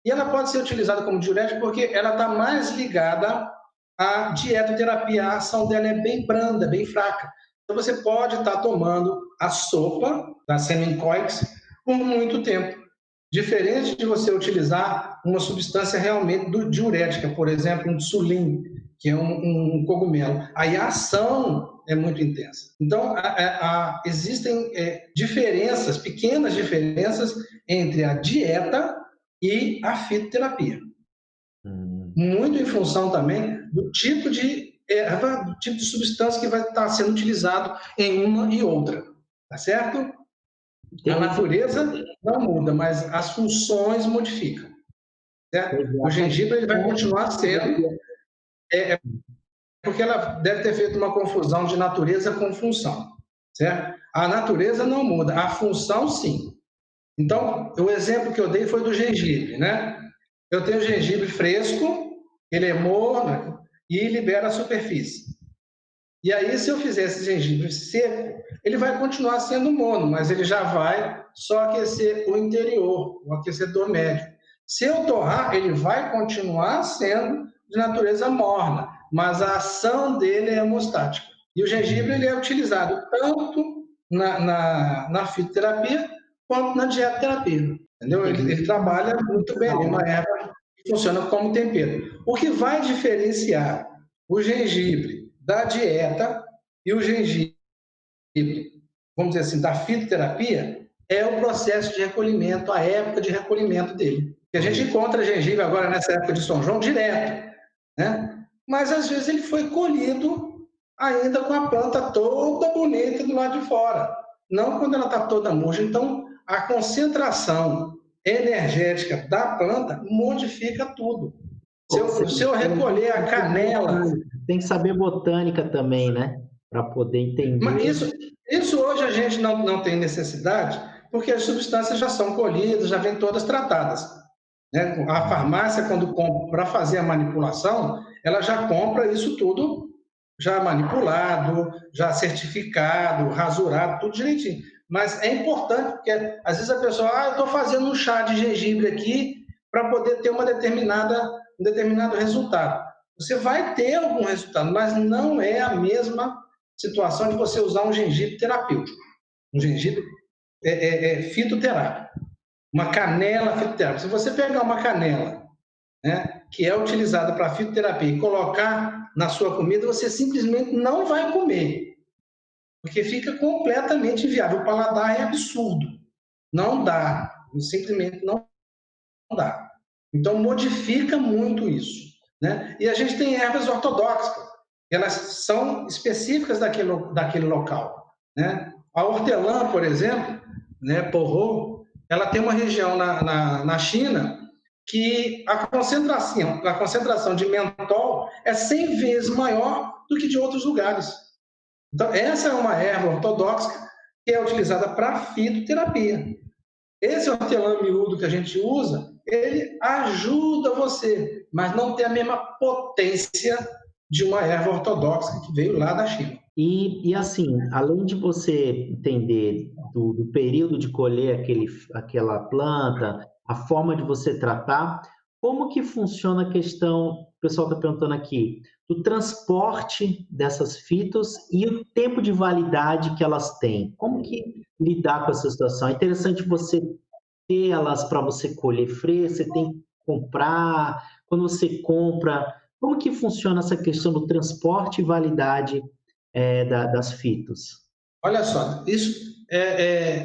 E ela pode ser utilizada como diurético porque ela está mais ligada à dietoterapia. A ação dela é bem branda, bem fraca. Então você pode estar tomando a sopa da Semencoix por muito tempo. Diferente de você utilizar uma substância realmente diurética, por exemplo, um tsulim, que é um cogumelo. Aí a ação é muito intensa. Então, existem diferenças, pequenas diferenças entre a dieta e a fitoterapia. Muito em função também do tipo de erva, do tipo de substância que vai estar sendo utilizado em uma e outra. Tá certo? A natureza não muda, mas as funções modificam. Certo? O gengibre ele vai continuar sendo... porque ela deve ter feito uma confusão de natureza com função. Certo? A natureza não muda, a função sim. Então, o exemplo que eu dei foi do gengibre, né? Eu tenho gengibre fresco, ele é morno e libera a superfície. E aí, se eu fizer esse gengibre seco, ele vai continuar sendo mono, mas ele já vai só aquecer o interior, o aquecedor médio. Se eu torrar, ele vai continuar sendo de natureza morna, mas a ação dele é hemostática. E o gengibre ele é utilizado tanto na fitoterapia quanto na dietoterapia. Entendeu? Ele trabalha muito bem, é uma erva que funciona como tempero. O que vai diferenciar o gengibre da dieta e o gengibre, vamos dizer assim, da fitoterapia, é o processo de recolhimento, a época de recolhimento dele. A gente encontra gengibre agora nessa época de São João direto, né? Mas às vezes ele foi colhido ainda com a planta toda bonita do lado de fora, não quando ela está toda murcha. Então, a concentração energética da planta modifica tudo. Se eu recolher a canela... Tem que saber botânica também, né? Para poder entender. Mas isso hoje a gente não tem necessidade, porque as substâncias já são colhidas, já vêm todas tratadas. Né? A farmácia, quando compra para fazer a manipulação, ela já compra isso tudo já manipulado, já certificado, rasurado, tudo direitinho. Mas é importante, porque às vezes a pessoa, eu estou fazendo um chá de gengibre aqui para poder ter um determinado resultado. Você vai ter algum resultado, mas não é a mesma situação de você usar um gengibre terapêutico, um gengibre fitoterápico, uma canela fitoterápica. Se você pegar uma canela, né, que é utilizada para fitoterapia e colocar na sua comida, você simplesmente não vai comer, porque fica completamente inviável. O paladar é absurdo. Não dá, simplesmente não dá. Então, modifica muito isso. Né? E a gente tem ervas ortodoxas, elas são específicas daquele local. Né? A hortelã, por exemplo, né, porro, ela tem uma região na China que a concentração de mentol é 100 vezes maior do que de outros lugares. Então, essa é uma erva ortodoxa que é utilizada para fitoterapia. Esse hortelã miúdo que a gente usa, ele ajuda você, mas não tem a mesma potência de uma erva ortodoxa que veio lá da China. E assim, além de você entender do período de colher aquela planta, a forma de você tratar, como que funciona a questão, o pessoal está perguntando aqui, do transporte dessas fitos e o tempo de validade que elas têm? Como que lidar com essa situação? É interessante você ter elas para você colher fresco, você tem que comprar, quando você compra, como que funciona essa questão do transporte e validade das fitos? Olha só, isso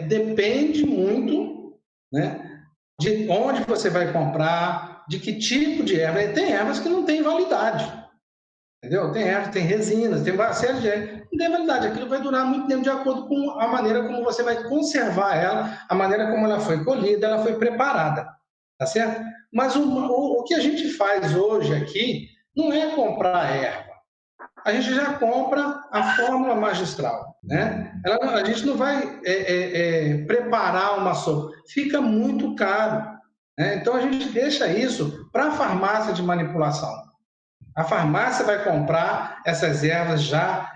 depende muito, né, de onde você vai comprar, de que tipo de erva. E tem ervas que não têm validade, entendeu? Tem ervas, tem resinas, tem uma série de ervas. Não tem validade, aquilo vai durar muito tempo de acordo com a maneira como você vai conservar ela, a maneira como ela foi colhida, ela foi preparada, tá certo? Mas o que a gente faz hoje aqui não é comprar erva, a gente já compra a fórmula magistral, né? A gente não vai preparar uma sopa, fica muito caro, né? Então a gente deixa isso para a farmácia de manipulação. A farmácia vai comprar essas ervas já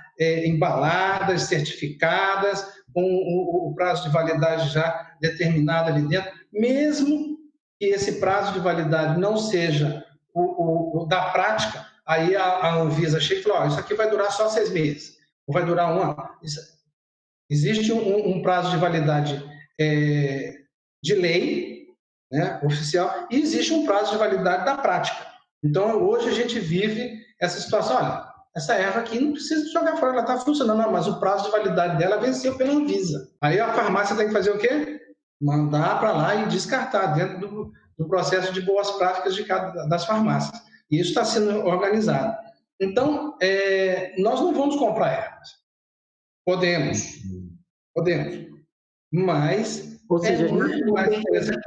embaladas, certificadas, com o prazo de validade já determinado ali dentro, mesmo que esse prazo de validade não seja o da prática. Aí a Anvisa chega e fala: isso aqui vai durar só 6 meses, ou vai durar um ano. Existe um prazo de validade de lei, né, oficial, e existe um prazo de validade da prática. Então, hoje a gente vive essa situação: olha, essa erva aqui não precisa jogar fora, ela está funcionando, não, mas o prazo de validade dela venceu pela Anvisa. Aí a farmácia tem que fazer o quê? Mandar para lá e descartar dentro do processo de boas práticas de cada das farmácias. E isso está sendo organizado. Então, nós não vamos comprar ervas. Podemos, mas ou seja, muito mais interessante.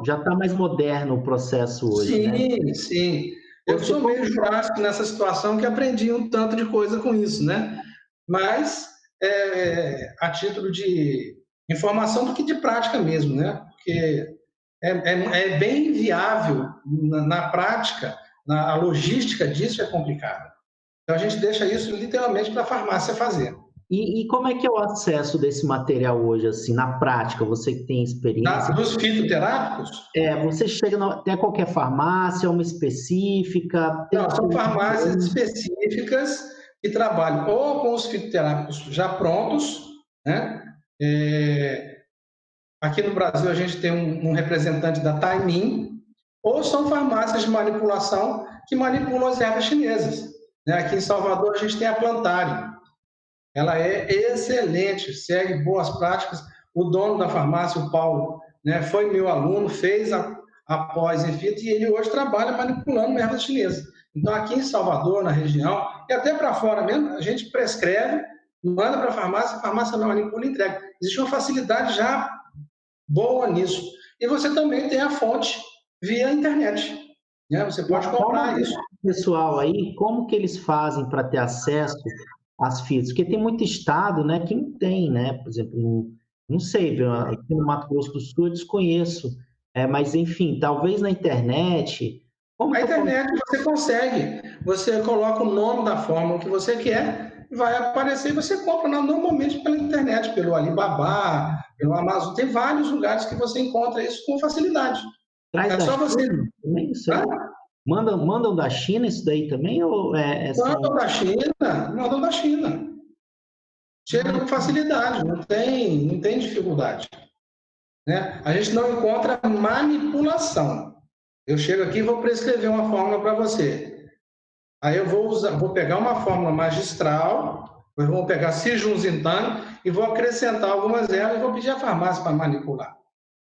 Já está mais moderno o processo hoje, sim, né? Sim. Eu sou meio jurássico nessa situação, que aprendi um tanto de coisa com isso, né? Mas a título de informação do que de prática mesmo, né? Porque é bem viável na prática, a logística disso é complicada. Então a gente deixa isso literalmente para a farmácia fazer. E como é que é o acesso desse material hoje, assim, na prática? Você que tem experiência? Dos fitoterápicos? Você chega até qualquer farmácia, uma específica? Não, são farmácias específicas que trabalham ou com os fitoterápicos já prontos, né? Aqui no Brasil a gente tem um representante da Taimin, ou são farmácias de manipulação que manipulam as ervas chinesas, né? Aqui em Salvador a gente tem a Plantari. Ela é excelente, segue boas práticas. O dono da farmácia, o Paulo, né, foi meu aluno, fez a pós em fito, e ele hoje trabalha manipulando ervas chinesas. Então, aqui em Salvador, na região, e até para fora mesmo, a gente prescreve, manda para a farmácia manipula e entrega. Existe uma facilidade já boa nisso. E você também tem a fonte via internet, né? Você pode comprar isso. Pessoal aí, como que eles fazem para ter acesso às fitas? Porque tem muito estado, né, que não tem, né? Por exemplo, não sei, aqui no Mato Grosso do Sul eu desconheço, mas enfim, talvez na internet. A internet você consegue, você coloca o nome da fórmula que você quer, vai aparecer e você compra normalmente pela internet, pelo Alibaba, pelo Amazon. Tem vários lugares que você encontra isso com facilidade. Traz da China também, isso aí? Mandam da China isso daí também? Ou Mandam da China. Chega com facilidade, não tem dificuldade. Né? A gente não encontra manipulação. Eu chego aqui e vou prescrever uma fórmula para você. Aí eu vou pegar uma fórmula magistral, vou pegar Sijunzintano e vou acrescentar algumas ervas e vou pedir à farmácia para manipular.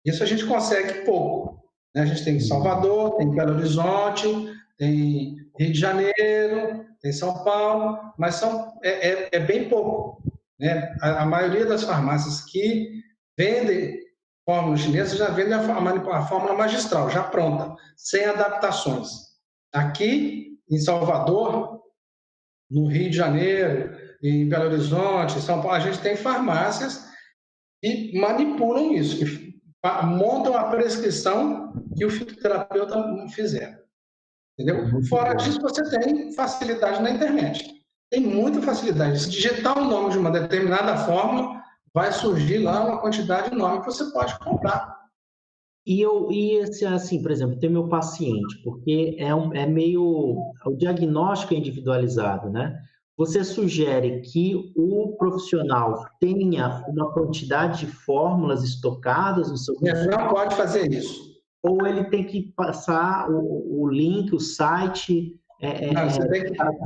Isso a gente consegue pouco. Né? A gente tem em Salvador, tem em Belo Horizonte, tem Rio de Janeiro, tem São Paulo, mas é bem pouco. Né? A maioria das farmácias que vendem fórmula chinesa já vende a fórmula magistral, já pronta, sem adaptações. Aqui em Salvador, no Rio de Janeiro, em Belo Horizonte, em São Paulo, a gente tem farmácias que manipulam isso, que montam a prescrição que o fitoterapeuta fizer. Entendeu? Fora disso, você tem facilidade na internet. Tem muita facilidade. Se digitar o nome de uma determinada fórmula, vai surgir lá uma quantidade enorme que você pode comprar. Assim, por exemplo, tem meu paciente, porque é meio, o diagnóstico é individualizado, né? Você sugere que o profissional tenha uma quantidade de fórmulas estocadas no seu Ele consultório, não pode fazer isso. ou ele tem que passar o link, o site, Não,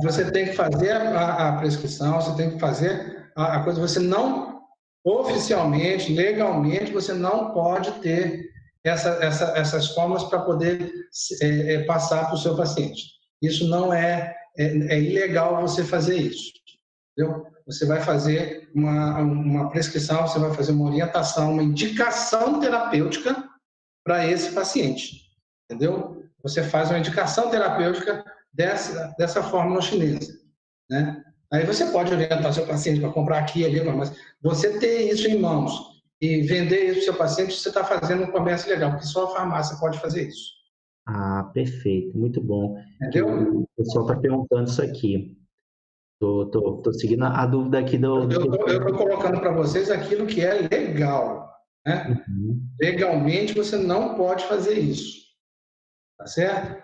você tem que fazer a prescrição, você tem que fazer a coisa. Você não, oficialmente, legalmente, você não pode ter essas fórmulas para poder passar para o seu paciente. Isso não é ilegal você fazer isso. Entendeu? Você vai fazer uma prescrição, você vai fazer uma orientação, uma indicação terapêutica para esse paciente, entendeu? Você faz uma indicação terapêutica dessa fórmula chinesa, né? Aí você pode orientar seu paciente para comprar aqui e ali, mas você ter isso em mãos e vender isso para o seu paciente, você está fazendo um comércio legal, porque só a farmácia pode fazer isso. Ah, perfeito, muito bom. Que Entendeu? o pessoal está perguntando isso aqui. Tô seguindo a dúvida aqui Eu do estou pessoal. colocando para vocês aquilo que é legal, né? Uhum. Legalmente você não pode fazer isso, tá certo?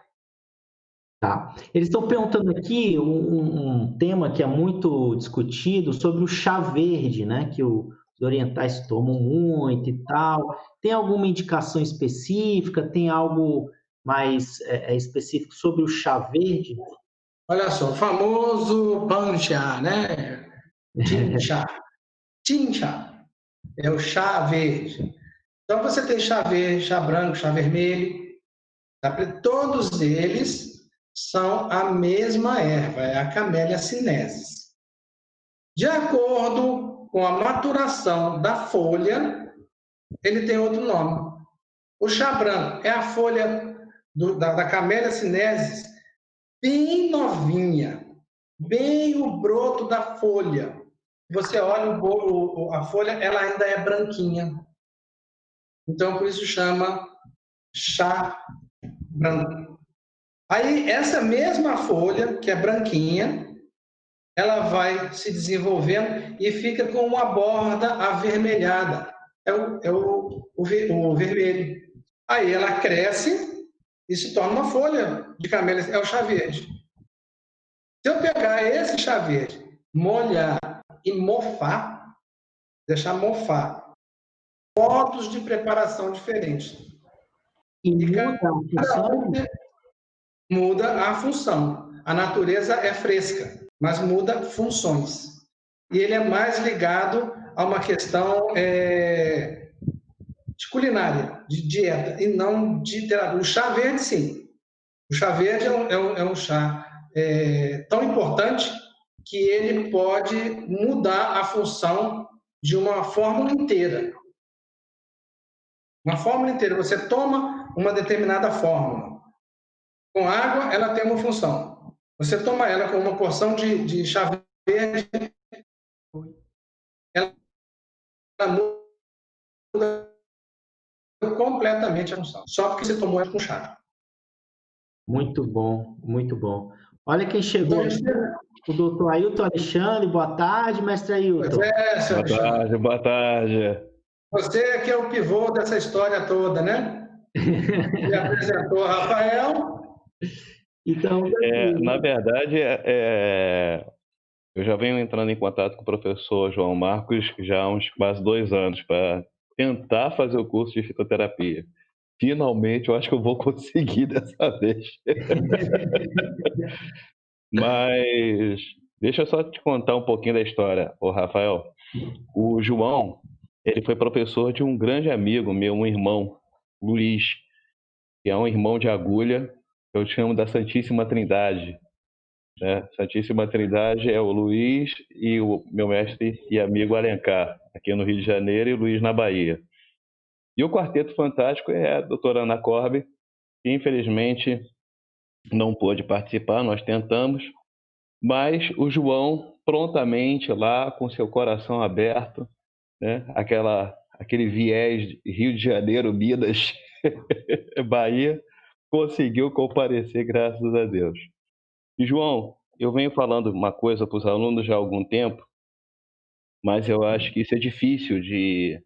Tá. Eles estão perguntando aqui um tema que é muito discutido sobre o chá verde, né? Que os orientais tomam muito e tal. Tem alguma indicação específica? Tem algo mais específico sobre o chá verde? Olha só, o famoso pancha, né? Tincha. Tincha é o chá verde. Então você tem chá verde, chá branco, chá vermelho. Tá? Todos eles são a mesma erva, é a Camellia sinensis. De acordo com a maturação da folha, ele tem outro nome. O chá branco é a folha da Camellia sinensis bem novinha, bem o broto da folha. Você olha a folha, ela ainda é branquinha. Então, por isso chama chá branco. Aí, essa mesma folha, que é branquinha, ela vai se desenvolvendo e fica com uma borda avermelhada. O vermelho. Aí ela cresce e se torna uma folha de camélia, é o chá verde. Se eu pegar esse chá verde, molhar e mofar, deixar mofar, modos de preparação diferentes. E E muda cada a um função? muda a função. A natureza é fresca, mas muda funções. E ele é mais ligado a uma questão de culinária, de dieta, e não de terapia. O chá verde, sim. O chá verde é um chá tão importante que ele pode mudar a função de uma fórmula inteira. Uma fórmula inteira. Você toma uma determinada fórmula. Com água, ela tem uma função. Você toma ela com uma porção de chá verde, ela muda completamente a função. Só porque você tomou ela com chá. Muito bom, muito bom. Olha quem Então, chegou a aqui, gente... o doutor Ailton Alexandre. Boa tarde, mestre Pois Ailton. é, seu Boa Alexandre. tarde, boa tarde. Você que é o pivô dessa história toda, né? Me apresentou o Rafael. Então, Na verdade, eu já venho entrando em contato com o professor João Marcos já há uns quase 2 anos para tentar fazer o curso de fitoterapia. Finalmente, eu acho que eu vou conseguir dessa vez. Mas deixa eu só te contar um pouquinho da história, ô Rafael. O João, ele foi professor de um grande amigo meu, um irmão, Luiz, que é um irmão de agulha, eu chamo da Santíssima Trindade, né? Santíssima Trindade é o Luiz e o meu mestre e amigo Alencar, aqui no Rio de Janeiro, e o Luiz na Bahia. E o Quarteto Fantástico é a doutora Ana Corbe, que infelizmente não pôde participar, nós tentamos, mas o João prontamente lá, com seu coração aberto, né? Aquele viés de Rio de Janeiro, Minas, Bahia, conseguiu comparecer, graças a Deus. E, João, eu venho falando uma coisa para os alunos já há algum tempo, mas eu acho que isso é difícil de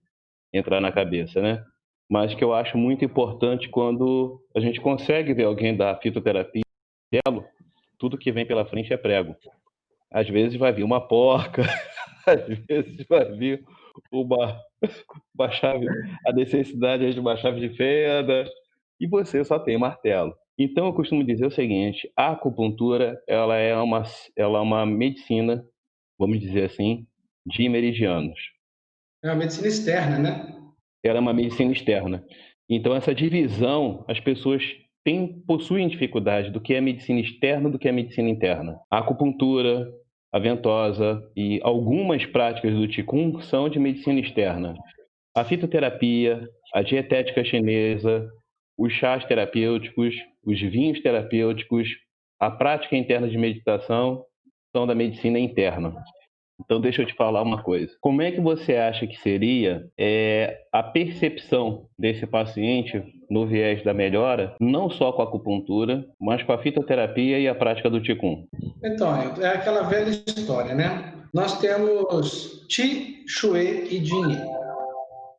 entrar na cabeça, né? mas que eu acho muito importante quando a gente consegue ver alguém da fitoterapia, tudo que vem pela frente é prego. Às vezes vai vir uma porca, às vezes vai vir uma, uma chave, a necessidade de uma chave de fenda, e você só tem martelo. Então eu costumo dizer o seguinte: a acupuntura ela é uma medicina, vamos dizer assim, de meridianos. É uma medicina externa, né? Ela é uma medicina externa. Então essa divisão, as pessoas possuem dificuldade do que é medicina externa do que é medicina interna. A acupuntura, a ventosa e algumas práticas do Qigong são de medicina externa. A fitoterapia, a dietética chinesa, os chás terapêuticos, os vinhos terapêuticos, a prática interna de meditação são da medicina interna. Então, deixa eu te falar uma coisa. Como é que você acha que seria a percepção desse paciente no viés da melhora, não só com a acupuntura, mas com a fitoterapia e a prática do Qigong? Então, é aquela velha história, né? Nós temos Qi, Shui e Jing,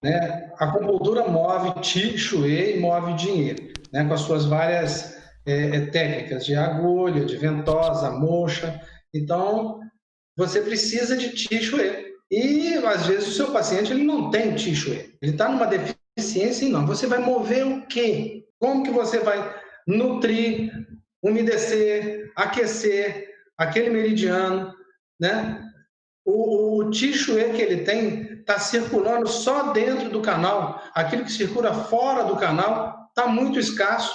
né? A acupuntura move Qi, Shui e move Jing, né? Com as suas várias técnicas de agulha, de ventosa, moxa. Então, você precisa de Qi Shui. E, às vezes, o seu paciente ele não tem Qi Shui. Ele está numa deficiência e não. Você vai mover o quê? Como que você vai nutrir, umedecer, aquecer aquele meridiano, né? O Qi Shui que ele tem está circulando só dentro do canal. Aquilo que circula fora do canal está muito escasso.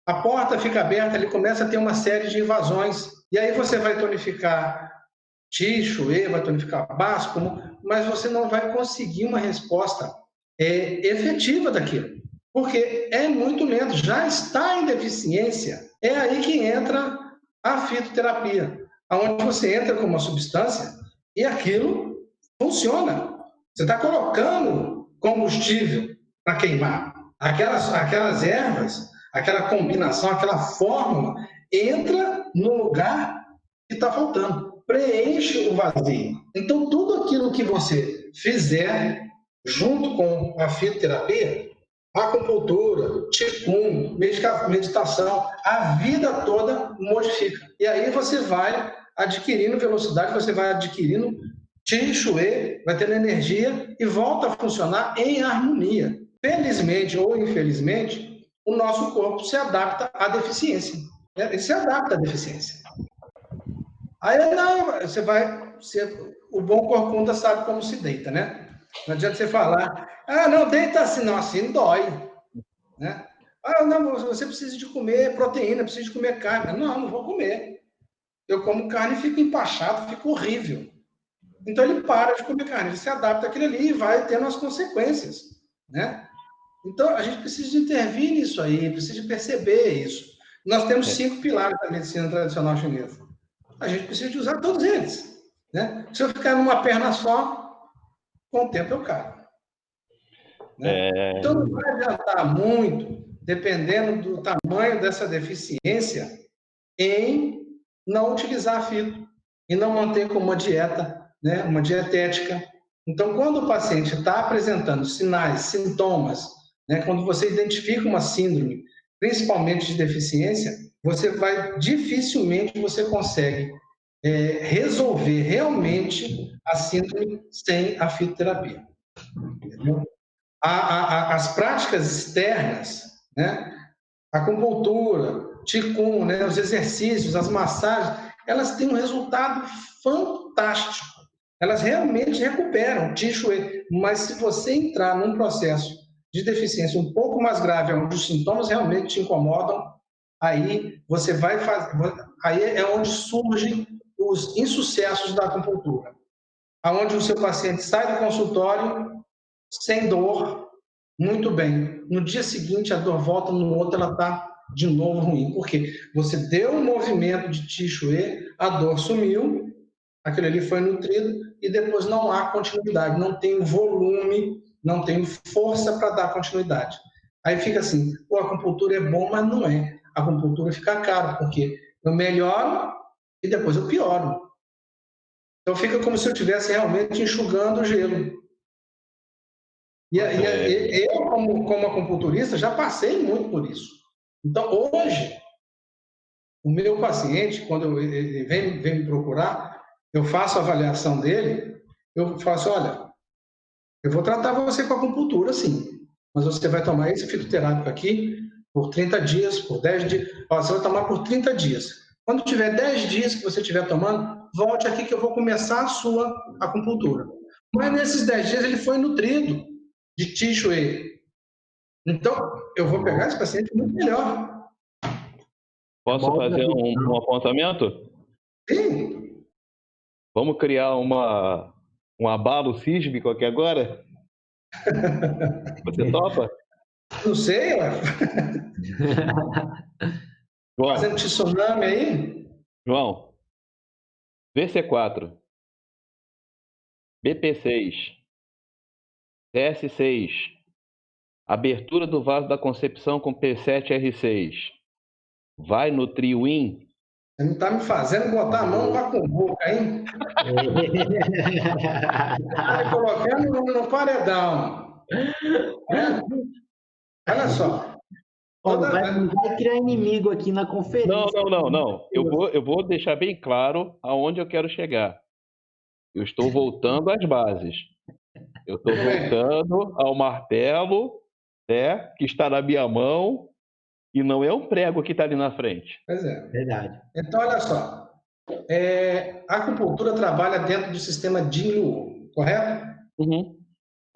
A porta fica aberta, ele começa a ter uma série de invasões. E aí você vai tonificar Qi, Shui, vai tonificar básico, mas você não vai conseguir uma resposta efetiva daquilo, porque é muito lento, já está em deficiência. É aí que entra a fitoterapia, onde você entra com uma substância e aquilo funciona. Você está colocando combustível para queimar. Aquelas ervas, aquela combinação, aquela fórmula entra no lugar que está faltando, preenche o vazio. Então, tudo aquilo que você fizer junto com a fitoterapia, acupuntura, Qigong, meditação, a vida toda modifica. E aí você vai adquirindo velocidade, você vai adquirindo Qi Shui, vai tendo energia e volta a funcionar em harmonia. Felizmente ou infelizmente, o nosso corpo se adapta à deficiência. Ele se adapta à deficiência. Aí não, o bom corcunda sabe como se deita, né? Não adianta você falar, não, deita assim, não, assim dói, né? Não, você precisa de comer proteína, precisa de comer carne. Não vou comer. Eu como carne e fico empachado, fico horrível. Então ele para de comer carne, ele se adapta àquilo ali e vai tendo as consequências, né? Então a gente precisa de intervir nisso aí, precisa de perceber isso. Nós temos 5 pilares da medicina tradicional chinesa. A gente precisa de usar todos eles, né? Se eu ficar numa perna só, com o tempo eu caio. Né? Então não vai adiantar muito, dependendo do tamanho dessa deficiência, em não utilizar a fito e não manter como uma dieta, né? Uma dietética. Então, quando o paciente está apresentando sinais, sintomas, né? Quando você identifica uma síndrome, principalmente de deficiência, dificilmente você consegue resolver realmente a síndrome sem a fitoterapia. Entendeu? As práticas externas, né? A acupuntura, Qigong, né? Os exercícios, as massagens, elas têm um resultado fantástico. Elas realmente recuperam Qi Shui, mas se você entrar num processo de deficiência um pouco mais grave, onde os sintomas realmente te incomodam, aí você vai fazer, aí é onde surgem os insucessos da acupuntura, aonde o seu paciente sai do consultório sem dor, muito bem. No dia seguinte, a dor volta, no outro ela está de novo ruim. Por quê? Você deu um movimento de Qi Shui, a dor sumiu, aquele ali foi nutrido, e depois não há continuidade, não tem volume, não tem força para dar continuidade. Aí fica assim, a acupuntura é bom, mas não é. A acupuntura fica caro, porque eu melhoro e depois eu pioro. Então fica como se eu estivesse realmente enxugando o gelo. Eu, como acupunturista, já passei muito por isso. Então, hoje, o meu paciente, quando ele vem me procurar, eu faço a avaliação dele, eu faço, olha, eu vou tratar você com acupuntura, sim, mas você vai tomar esse fitoterápico aqui por 30 dias, por 10 dias. Ó, você vai tomar por 30 dias. Quando tiver 10 dias que você estiver tomando, volte aqui que eu vou começar a sua acupuntura. Mas nesses 10 dias ele foi nutrido de Qi Shui. Então, eu vou pegar esse paciente muito melhor. Posso fazer um apontamento? Sim. Vamos criar um abalo sísmico aqui agora? Você topa? Não sei, ué. João, Fazendo tsunami aí? João, VC4, BP6, TS6, abertura do vaso da concepção com P7R6. Vai nutrir o Yin? Você não está me fazendo botar a mão na cumbuca, hein? Está me colocando no paredão. É? Olha só. Vai criar inimigo aqui na conferência. Não. Eu vou deixar bem claro aonde eu quero chegar. Eu estou voltando às bases. Eu estou voltando ao martelo, né, que está na minha mão, e não é um prego que está ali na frente. Pois é. Verdade. Então, olha só. A acupuntura trabalha dentro do sistema Jin-Luo, correto? Uhum.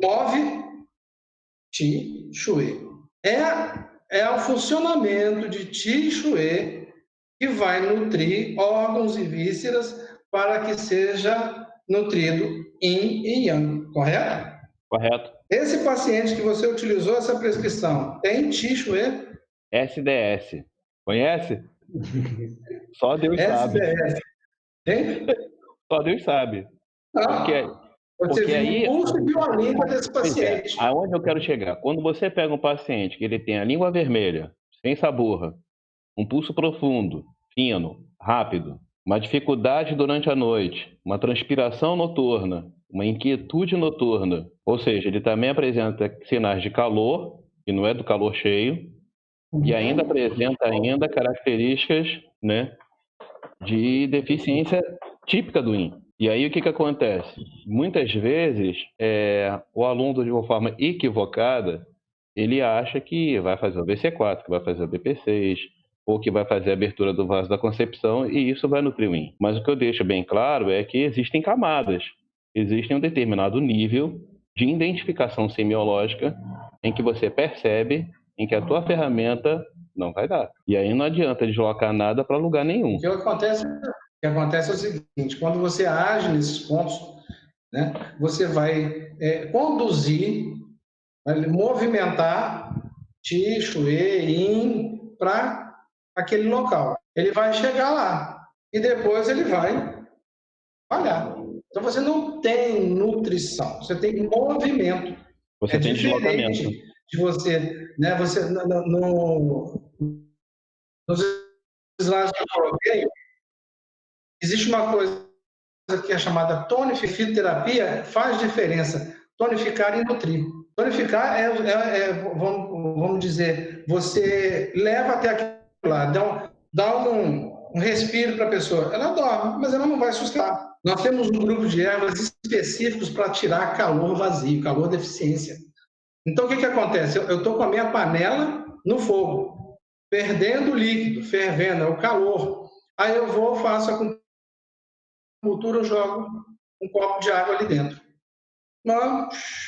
Move Qi Shui. É o funcionamento de Qi Shui que vai nutrir órgãos e vísceras para que seja nutrido Yin e Yang, correto? Correto. Esse paciente que você utilizou essa prescrição tem Qi Shui? SDS. Conhece? Só Deus sabe. SDS. Tem? Só Deus sabe. Você viu aí, o pulso e viu a língua desse paciente. Aonde eu quero chegar? Quando você pega um paciente que ele tem a língua vermelha, sem saburra, um pulso profundo, fino, rápido, uma dificuldade durante a noite, uma transpiração noturna, uma inquietude noturna, ou seja, ele também apresenta sinais de calor, que não é do calor cheio, e ainda apresenta características, né, de deficiência típica do Yin. E aí o que acontece? Muitas vezes o aluno, de uma forma equivocada, ele acha que vai fazer o VC4, que vai fazer o BP6, ou que vai fazer a abertura do vaso da concepção, e isso vai nutrir o Yin. Mas o que eu deixo bem claro é que existem camadas, existe um determinado nível de identificação semiológica em que você percebe em que a tua ferramenta não vai dar. E aí não adianta deslocar nada para lugar nenhum. O que acontece é o seguinte, quando você age nesses pontos, né, você vai conduzir, vai movimentar Qi, Shui, Yin para aquele local. Ele vai chegar lá e depois ele vai falhar. Então você não tem nutrição, você tem movimento. Você tem deslocamento. De você, né? Você nos slides que eu coloquei, existe uma coisa que é chamada tonificoterapia, faz diferença. Tonificar e nutrir. Tonificar vamos dizer, você leva até aquilo lá, dá um respiro para a pessoa. Ela dorme, mas ela não vai sustentar. Nós temos um grupo de ervas específicos para tirar calor vazio, calor deficiência. Então, o que acontece? Eu estou com a minha panela no fogo, perdendo o líquido, fervendo, é o calor. Aí eu vou, faço a acupuntura, eu jogo um copo de água ali dentro.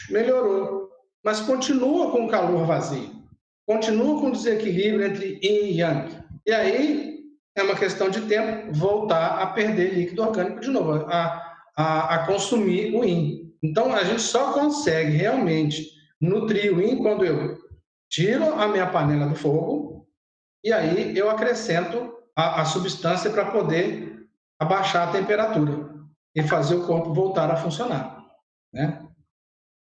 Melhorou. Mas continua com o calor vazio. Continua com o desequilíbrio entre Yin e Yang. E aí, é uma questão de tempo voltar a perder líquido orgânico de novo, a consumir o Yin. Então, a gente só consegue realmente nutrir o Yin quando eu tiro a minha panela do fogo e aí eu acrescento a substância para poder abaixar a temperatura e fazer o corpo voltar a funcionar, né?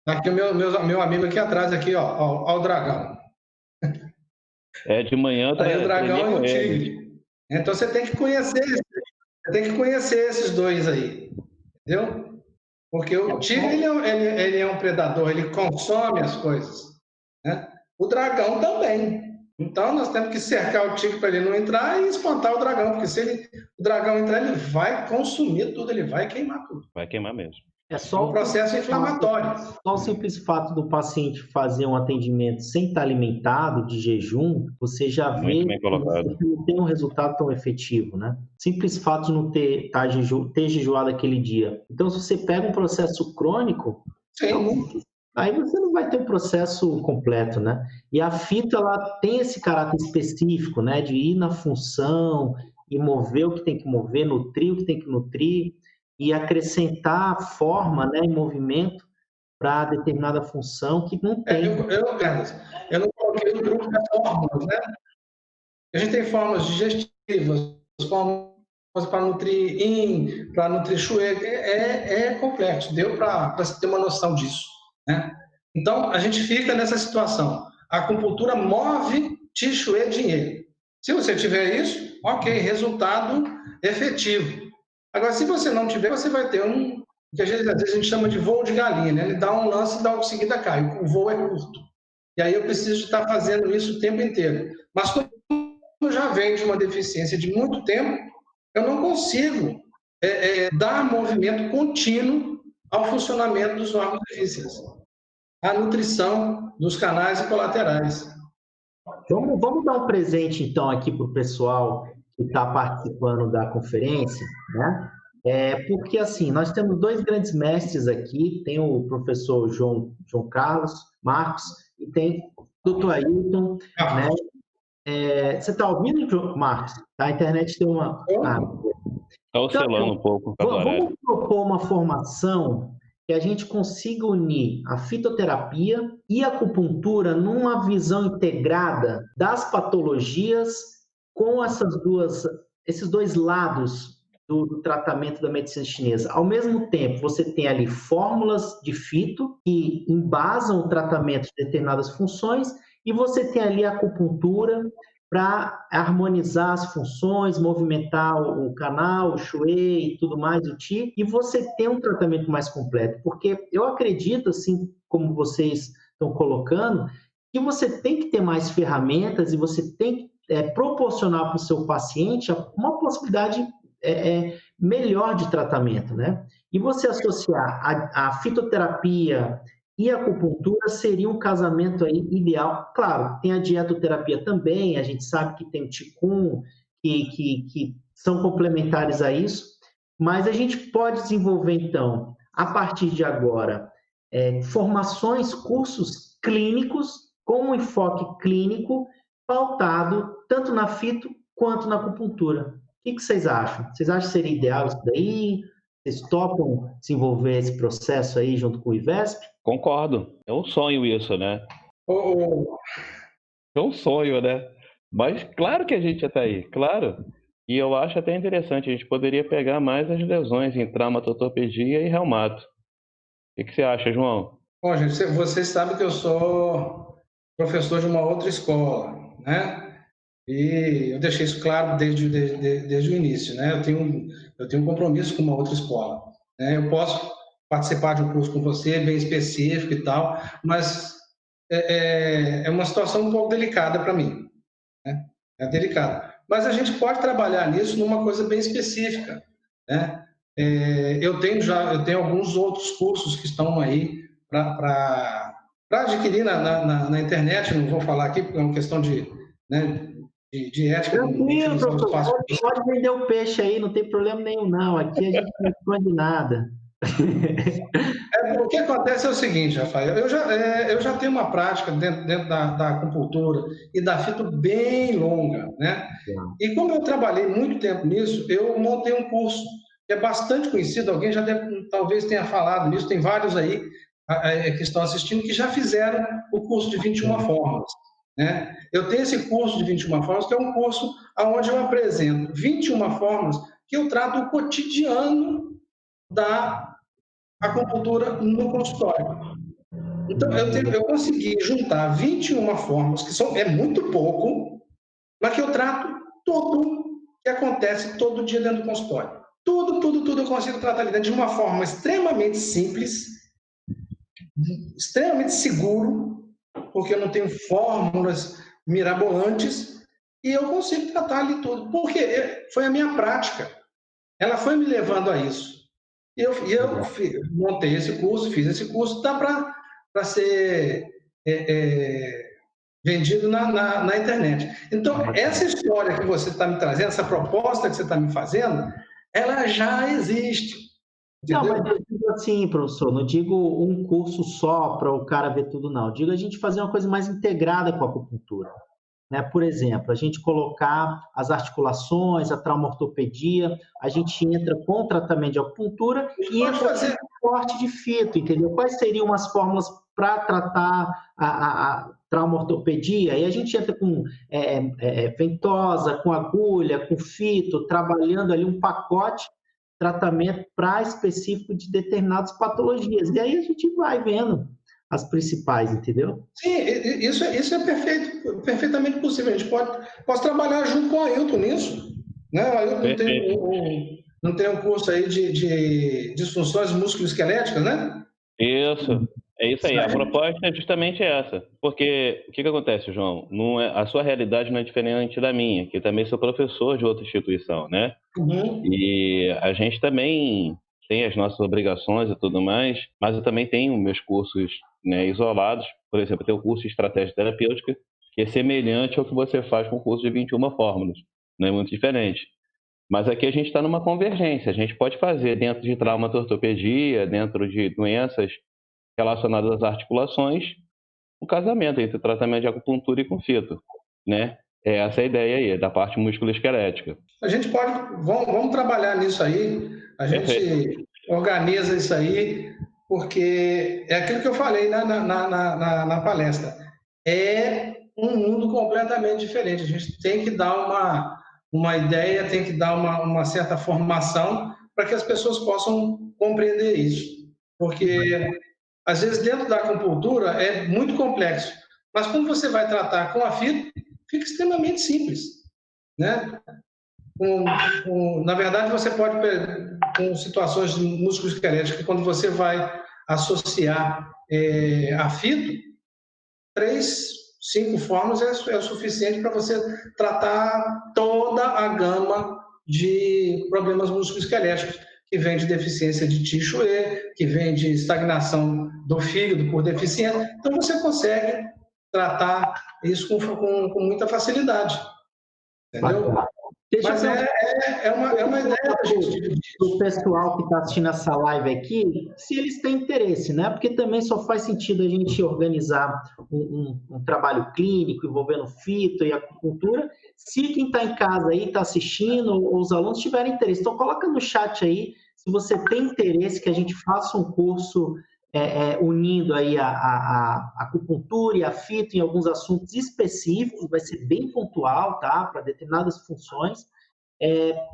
Aqui o meu amigo aqui atrás, aqui, ó o dragão. De manhã aí o dragão e o tigre. Então você tem que conhecer esses dois aí, entendeu? Porque o tigre ele é um predador, ele consome as coisas, né? O dragão também. Então, nós temos que cercar o tigre para ele não entrar e espantar o dragão, porque se o dragão entrar, ele vai consumir tudo, ele vai queimar tudo. Vai queimar mesmo. É só um processo inflamatório. Só o simples fato do paciente fazer um atendimento sem estar alimentado, de jejum, você já vê bem colocado. que não tem um resultado tão efetivo, né? Simples fato de não ter jejuado aquele dia. Então, se você pega um processo crônico, aí você não vai ter um processo completo, né? E a fito, ela tem esse caráter específico, né? De ir na função e mover o que tem que mover, nutrir o que tem que nutrir e acrescentar forma, né, e movimento para determinada função que não tem. Eu não coloquei no grupo das fórmulas, né? A gente tem formas digestivas, formas para nutrir yin, para nutrir shui, é complexo, deu para você ter uma noção disso, né? Então, a gente fica nessa situação. A acupuntura move Qi, Shui, dinheiro. Se você tiver isso, ok, resultado efetivo. Agora, se você não tiver, você vai ter que às vezes a gente chama de voo de galinha, né? Ele dá um lance e dá em seguida cai. O voo é curto. E aí eu preciso estar fazendo isso o tempo inteiro. Mas como já vem de uma deficiência de muito tempo, eu não consigo dar movimento contínuo ao funcionamento dos órgãos difíceis. A nutrição dos canais e colaterais. Vamos dar um presente, então, aqui para o pessoal que está participando da conferência, né? Porque, assim, nós temos dois grandes mestres aqui, tem o professor João Carlos Marcos e tem o Dr. Ailton, né? Você está ouvindo, Marcos? A internet tem uma... Está oscilando um pouco. Vamos propor uma formação que a gente consiga unir a fitoterapia e a acupuntura numa visão integrada das patologias com esses dois lados do tratamento da medicina chinesa. Ao mesmo tempo, você tem ali fórmulas de fito que embasam o tratamento de determinadas funções e você tem ali a acupuntura para harmonizar as funções, movimentar o canal, o shui e tudo mais, o qi, e você tem um tratamento mais completo. Porque eu acredito, assim como vocês estão colocando, que você tem que ter mais ferramentas e você tem que proporcionar para o seu paciente uma possibilidade melhor de tratamento, né? E você associar a fitoterapia e a acupuntura seria um casamento aí ideal. Claro, tem a dietoterapia também, a gente sabe que tem o Qigong, que são complementares a isso, mas a gente pode desenvolver, então, a partir de agora, formações, cursos clínicos, com um enfoque clínico, pautado tanto na fito quanto na acupuntura. O que vocês acham? Vocês acham que seria ideal isso daí? Vocês topam desenvolver esse processo aí junto com o IVESP? Concordo. É um sonho isso, né? É um sonho, né? Mas claro que a gente já está aí, claro. E eu acho até interessante, a gente poderia pegar mais as lesões em traumatologia e reumato. O que você acha, João? Bom, gente, vocês sabem que eu sou professor de uma outra escola, né? E eu deixei isso claro desde o início, né? Eu tenho um compromisso com uma outra escola, né? Eu posso participar de um curso com você, bem específico e tal, mas é uma situação um pouco delicada para mim, né? É delicado. Mas a gente pode trabalhar nisso numa coisa bem específica, né? Eu tenho alguns outros cursos que estão aí para adquirir na internet, não vou falar aqui porque é uma questão de ética. Tranquilo, professor, pode vender o peixe aí, não tem problema nenhum não, aqui a gente não esconde nada. O que acontece é o seguinte, Rafael, eu já tenho uma prática dentro da acupuntura e da fito bem longa, né? E como eu trabalhei muito tempo nisso, eu montei um curso que é bastante conhecido, alguém já talvez tenha falado nisso, tem vários aí que estão assistindo que já fizeram o curso de 21 fórmulas, né? Eu tenho esse curso de 21 fórmulas, que é um curso onde eu apresento 21 fórmulas que eu trato o cotidiano da acupuntura no consultório. Então, eu consegui juntar 21 fórmulas, que é muito pouco, mas que eu trato tudo que acontece todo dia dentro do consultório. Tudo tudo eu consigo tratar ali dentro de uma forma extremamente simples, extremamente seguro, porque eu não tenho fórmulas mirabolantes, e eu consigo tratar ali tudo, porque foi a minha prática, ela foi me levando a isso. E eu montei esse curso, fiz esse curso, dá para ser vendido na internet. Então, essa história que você está me trazendo, essa proposta que você está me fazendo, ela já existe. Não, Entendeu? mas eu digo assim, professor, não digo um curso só para o cara ver tudo, não. Eu digo a gente fazer uma coisa mais integrada com a acupuntura. Né? Por exemplo, a gente colocar as articulações, a traumaortopedia, a gente entra com o tratamento de acupuntura e entra com o corte de fito, entendeu? Quais seriam as fórmulas para tratar a traumaortopedia? Aí a gente entra com ventosa, com agulha, com fito, trabalhando ali um pacote tratamento para específico de determinadas patologias. E aí a gente vai vendo as principais, entendeu? Sim, isso é perfeitamente possível. A gente pode trabalhar junto com o Ailton nisso. Né? O Ailton não tem um curso aí de disfunções musculoesqueléticas, né? Isso, é isso aí. A proposta é justamente essa. Porque o que acontece, João? A sua realidade não é diferente da minha, que eu também sou professor de outra instituição, né? Uhum. E a gente também tem as nossas obrigações e tudo mais, mas eu também tenho meus cursos, né, isolados. Por exemplo, eu tenho o curso de estratégia terapêutica, que é semelhante ao que você faz com o curso de 21 fórmulas. Não é muito diferente. Mas aqui a gente está numa convergência. A gente pode fazer dentro de traumatortopedia, dentro de doenças relacionadas às articulações, um casamento entre tratamento de acupuntura e com fito, né? É essa a ideia aí, da parte musculoesquelética. A gente vamos trabalhar nisso aí, a gente organiza isso aí, porque é aquilo que eu falei na palestra. É um mundo completamente diferente. A gente tem que dar uma ideia, tem que dar uma certa formação para que as pessoas possam compreender isso. Porque, às vezes, dentro da acupuntura é muito complexo, mas quando você vai tratar com a fito, fica extremamente simples, né? Na verdade, você pode, com situações de músculo esquelético, quando você vai associar a fito, 3, 5 formas é o suficiente para você tratar toda a gama de problemas musculoesqueléticos, que vem de deficiência de Ti-Chue, que vem de estagnação do fígado por deficiência. Então, você consegue tratar isso com muita facilidade. Entendeu? Mas é uma ideia da gente. O pessoal que está assistindo essa live aqui, se eles têm interesse, né? Porque também só faz sentido a gente organizar um trabalho clínico envolvendo fito e acupuntura, se quem está em casa aí, está assistindo, ou os alunos tiverem interesse. Então, coloca no chat aí, se você tem interesse que a gente faça um curso unindo aí a acupuntura e a fito em alguns assuntos específicos, vai ser bem pontual, tá? Para determinadas funções,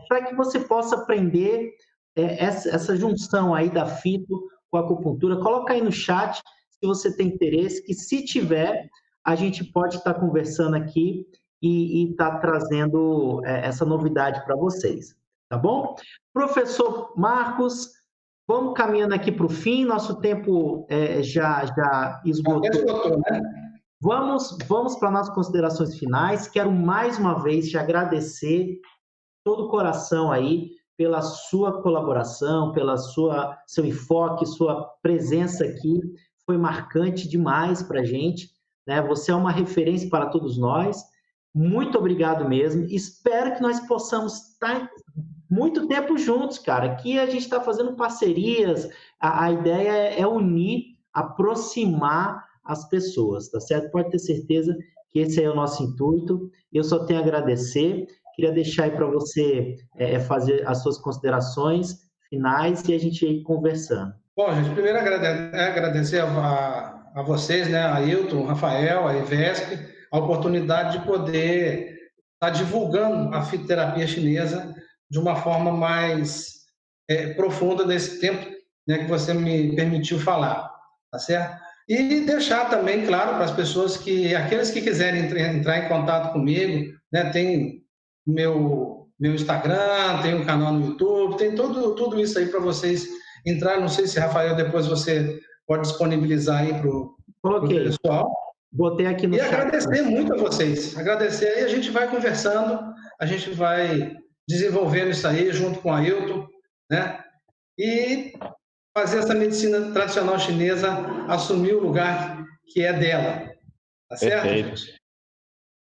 para que você possa aprender essa junção aí da fito com a acupuntura. Coloca aí no chat se você tem interesse, que se tiver, a gente pode estar conversando aqui e estar trazendo essa novidade para vocês, tá bom? Professor Marcos, vamos caminhando aqui para o fim, nosso tempo já esgotou. Né? Vamos para nossas considerações finais. Quero mais uma vez te agradecer todo o coração aí pela sua colaboração, pela seu enfoque, sua presença aqui. Foi marcante demais para a gente, né? Você é uma referência para todos nós. Muito obrigado mesmo. Espero que nós possamos estar muito tempo juntos, cara. Aqui a gente está fazendo parcerias. A ideia é unir, aproximar as pessoas, tá certo? Pode ter certeza que esse é o nosso intuito. Eu só tenho a agradecer. Queria deixar aí para você fazer as suas considerações finais e a gente ir conversando. Bom, gente, primeiro agradecer a vocês, né, a Ailton, Rafael, a Ivesp, a oportunidade de poder estar divulgando a fitoterapia chinesa de uma forma mais profunda nesse tempo, né, que você me permitiu falar, tá certo? E deixar também claro para as pessoas que aqueles que quiserem entrar em contato comigo, né, tem meu meu Instagram, tem um canal no YouTube, tem tudo isso aí para vocês entrar. Não sei se, Rafael, depois você pode disponibilizar aí para o pessoal. Botei aqui no chat. E agradecer muito a vocês. Agradecer aí, a gente vai conversando, a gente vai desenvolvendo isso aí junto com a Ailton, né? E fazer essa medicina tradicional chinesa assumir o lugar que é dela. Tá certo, gente?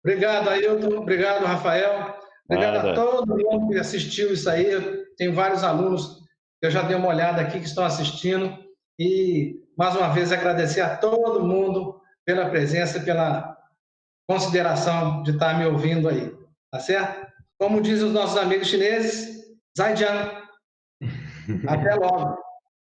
Obrigado, Ailton. Obrigado, Rafael. Obrigado a todo mundo que assistiu isso aí. Eu tenho vários alunos que eu já dei uma olhada aqui que estão assistindo. E, mais uma vez, agradecer a todo mundo pela presença, pela consideração de estar me ouvindo aí. Tá certo? Como dizem os nossos amigos chineses, Zaijian. Até logo.